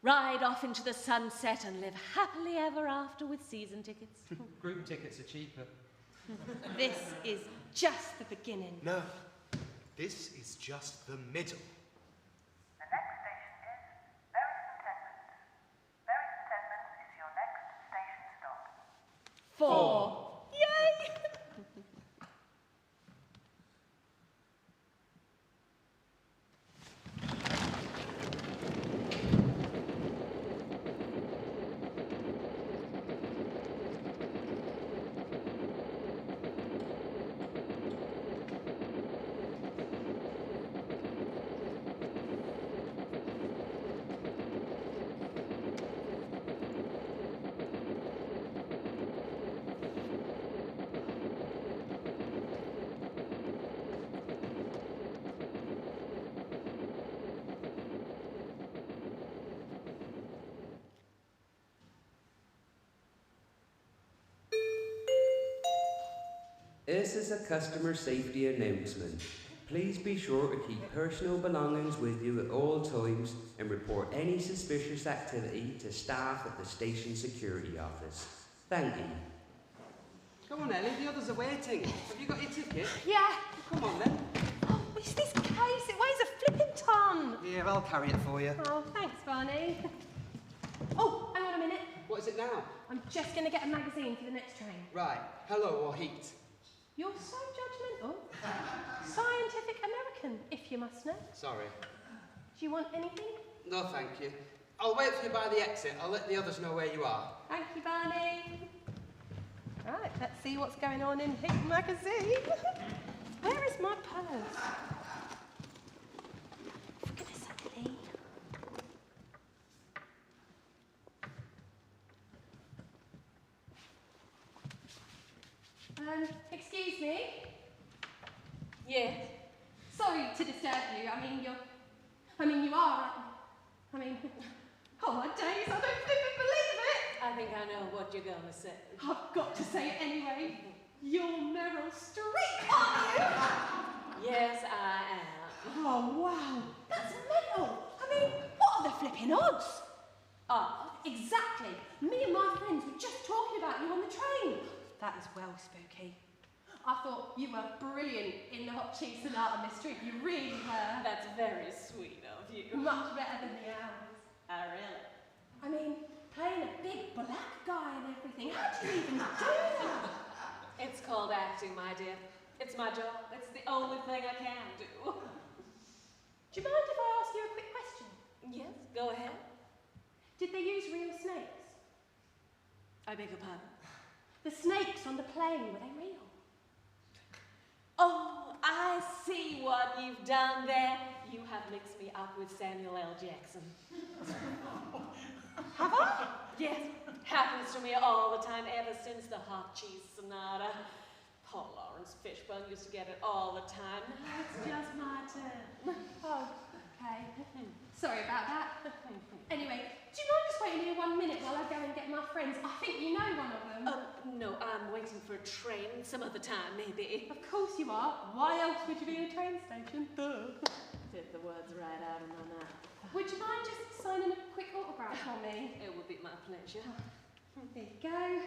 ride off into the sunset and live happily ever after with season tickets. Group tickets are cheaper. This is just the beginning. No, this is just the middle. The next station is Bury St Edmunds. Bury St Edmunds is your next station stop. 4. Yay! This is a customer safety announcement. Please be sure to keep personal belongings with you at all times and report any suspicious activity to staff at the station security office. Thank you. Come on, Ellie, the others are waiting. Have you got your ticket? Yeah. Come on, then. Oh, it's this case. It weighs a flipping ton. Yeah, I'll carry it for you. Oh, thanks, Barney. Oh, hang on a minute. What is it now? I'm just going to get a magazine for the next train. Right. Hello or heat. You're so judgmental. Scientific American, if you must know. Sorry. Do you want anything? No, thank you. I'll wait for you by the exit. I'll let the others know where you are. Thank you, Barney. Right, let's see what's going on in Heat magazine. Where is my purse? For goodness sake. Excuse me? Yes. Sorry to disturb you. You are. Oh my days, I don't flippin' believe it! I think I know what you're going to say. I've got to say it anyway. You're Meryl Streep, aren't you? Yes, I am. Oh, wow. That's mental. What are the flipping odds? Exactly. Me and my friends were just talking about you on the train. That is well spooky. I thought you were brilliant in the hot cheese sonata mystery. You really were. That's very sweet of you. Much better than the ours. Oh, really? Playing a big black guy and everything. How do you even do that? It's called acting, my dear. It's my job. It's the only thing I can do. Do you mind if I ask you a quick question? Yes, go ahead. Did they use real snakes? I beg your pardon? The snakes on the plane, were they real? Oh, I see what you've done there. You have mixed me up with Samuel L. Jackson. Have I? Yes, happens to me all the time ever since the hot cheese sonata. Poor Lawrence Fishburne used to get it all the time. Now it's just my turn. Oh, okay. Sorry about that. Anyway, do you mind just waiting here 1 minute while I go and get my friends? I think you know one of them. No, I'm waiting for a train some other time, maybe. Of course you are. Why else would you be in a train station? Did the words right out of my mouth. Would you mind just signing a quick autograph for me? It would be my pleasure. There you go.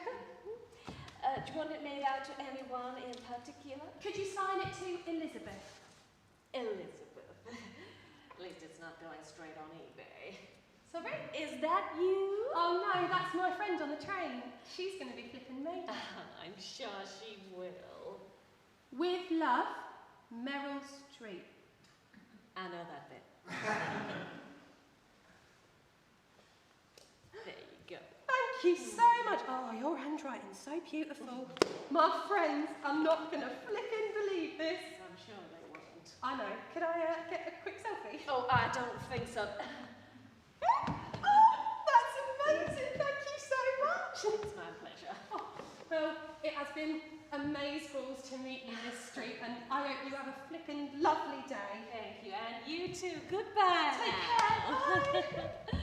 Do you want it made out to anyone in particular? Could you sign it to Elizabeth? Elizabeth. At least it's not going straight on eBay. Sorry? Is that you? Oh no, that's my friend on the train. She's going to be flipping me. I'm sure she will. With love, Meryl Streep. I know that bit. There you go. Thank you so much. Oh, your handwriting's so beautiful. My friends are not going to flipping believe this. I'm sure they won't. I know. Could I get a quick selfie? Oh, I don't think so. Oh, that's amazing. Thank you so much. It's my pleasure. Oh, well, it has been amazeballs to meet you, Miss Streep, and I hope you have a flipping lovely day. Thank you, and you too. Goodbye. Take care. Bye.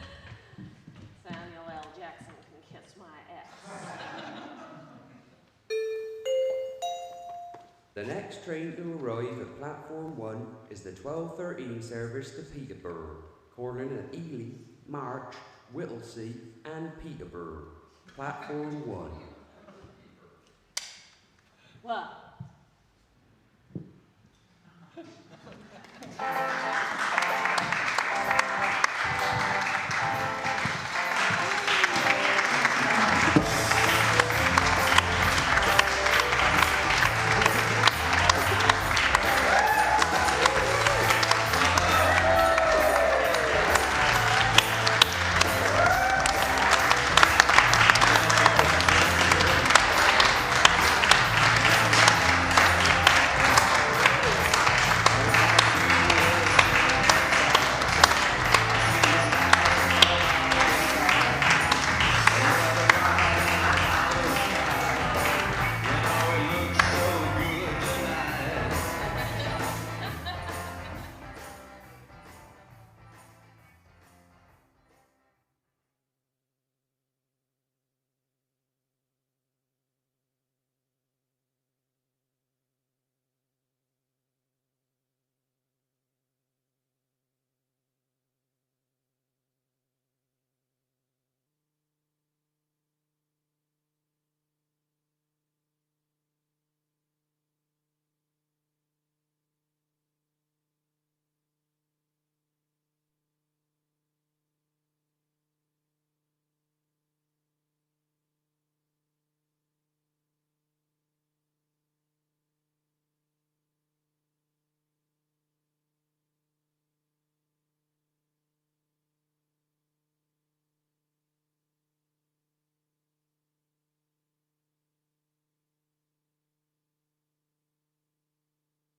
Samuel L. Jackson can kiss my ass. The next train to arrive at platform 1 is the 12:13 service to Peterborough, calling at Ely, March, Whittlesea and Peterborough. Platform 1. What?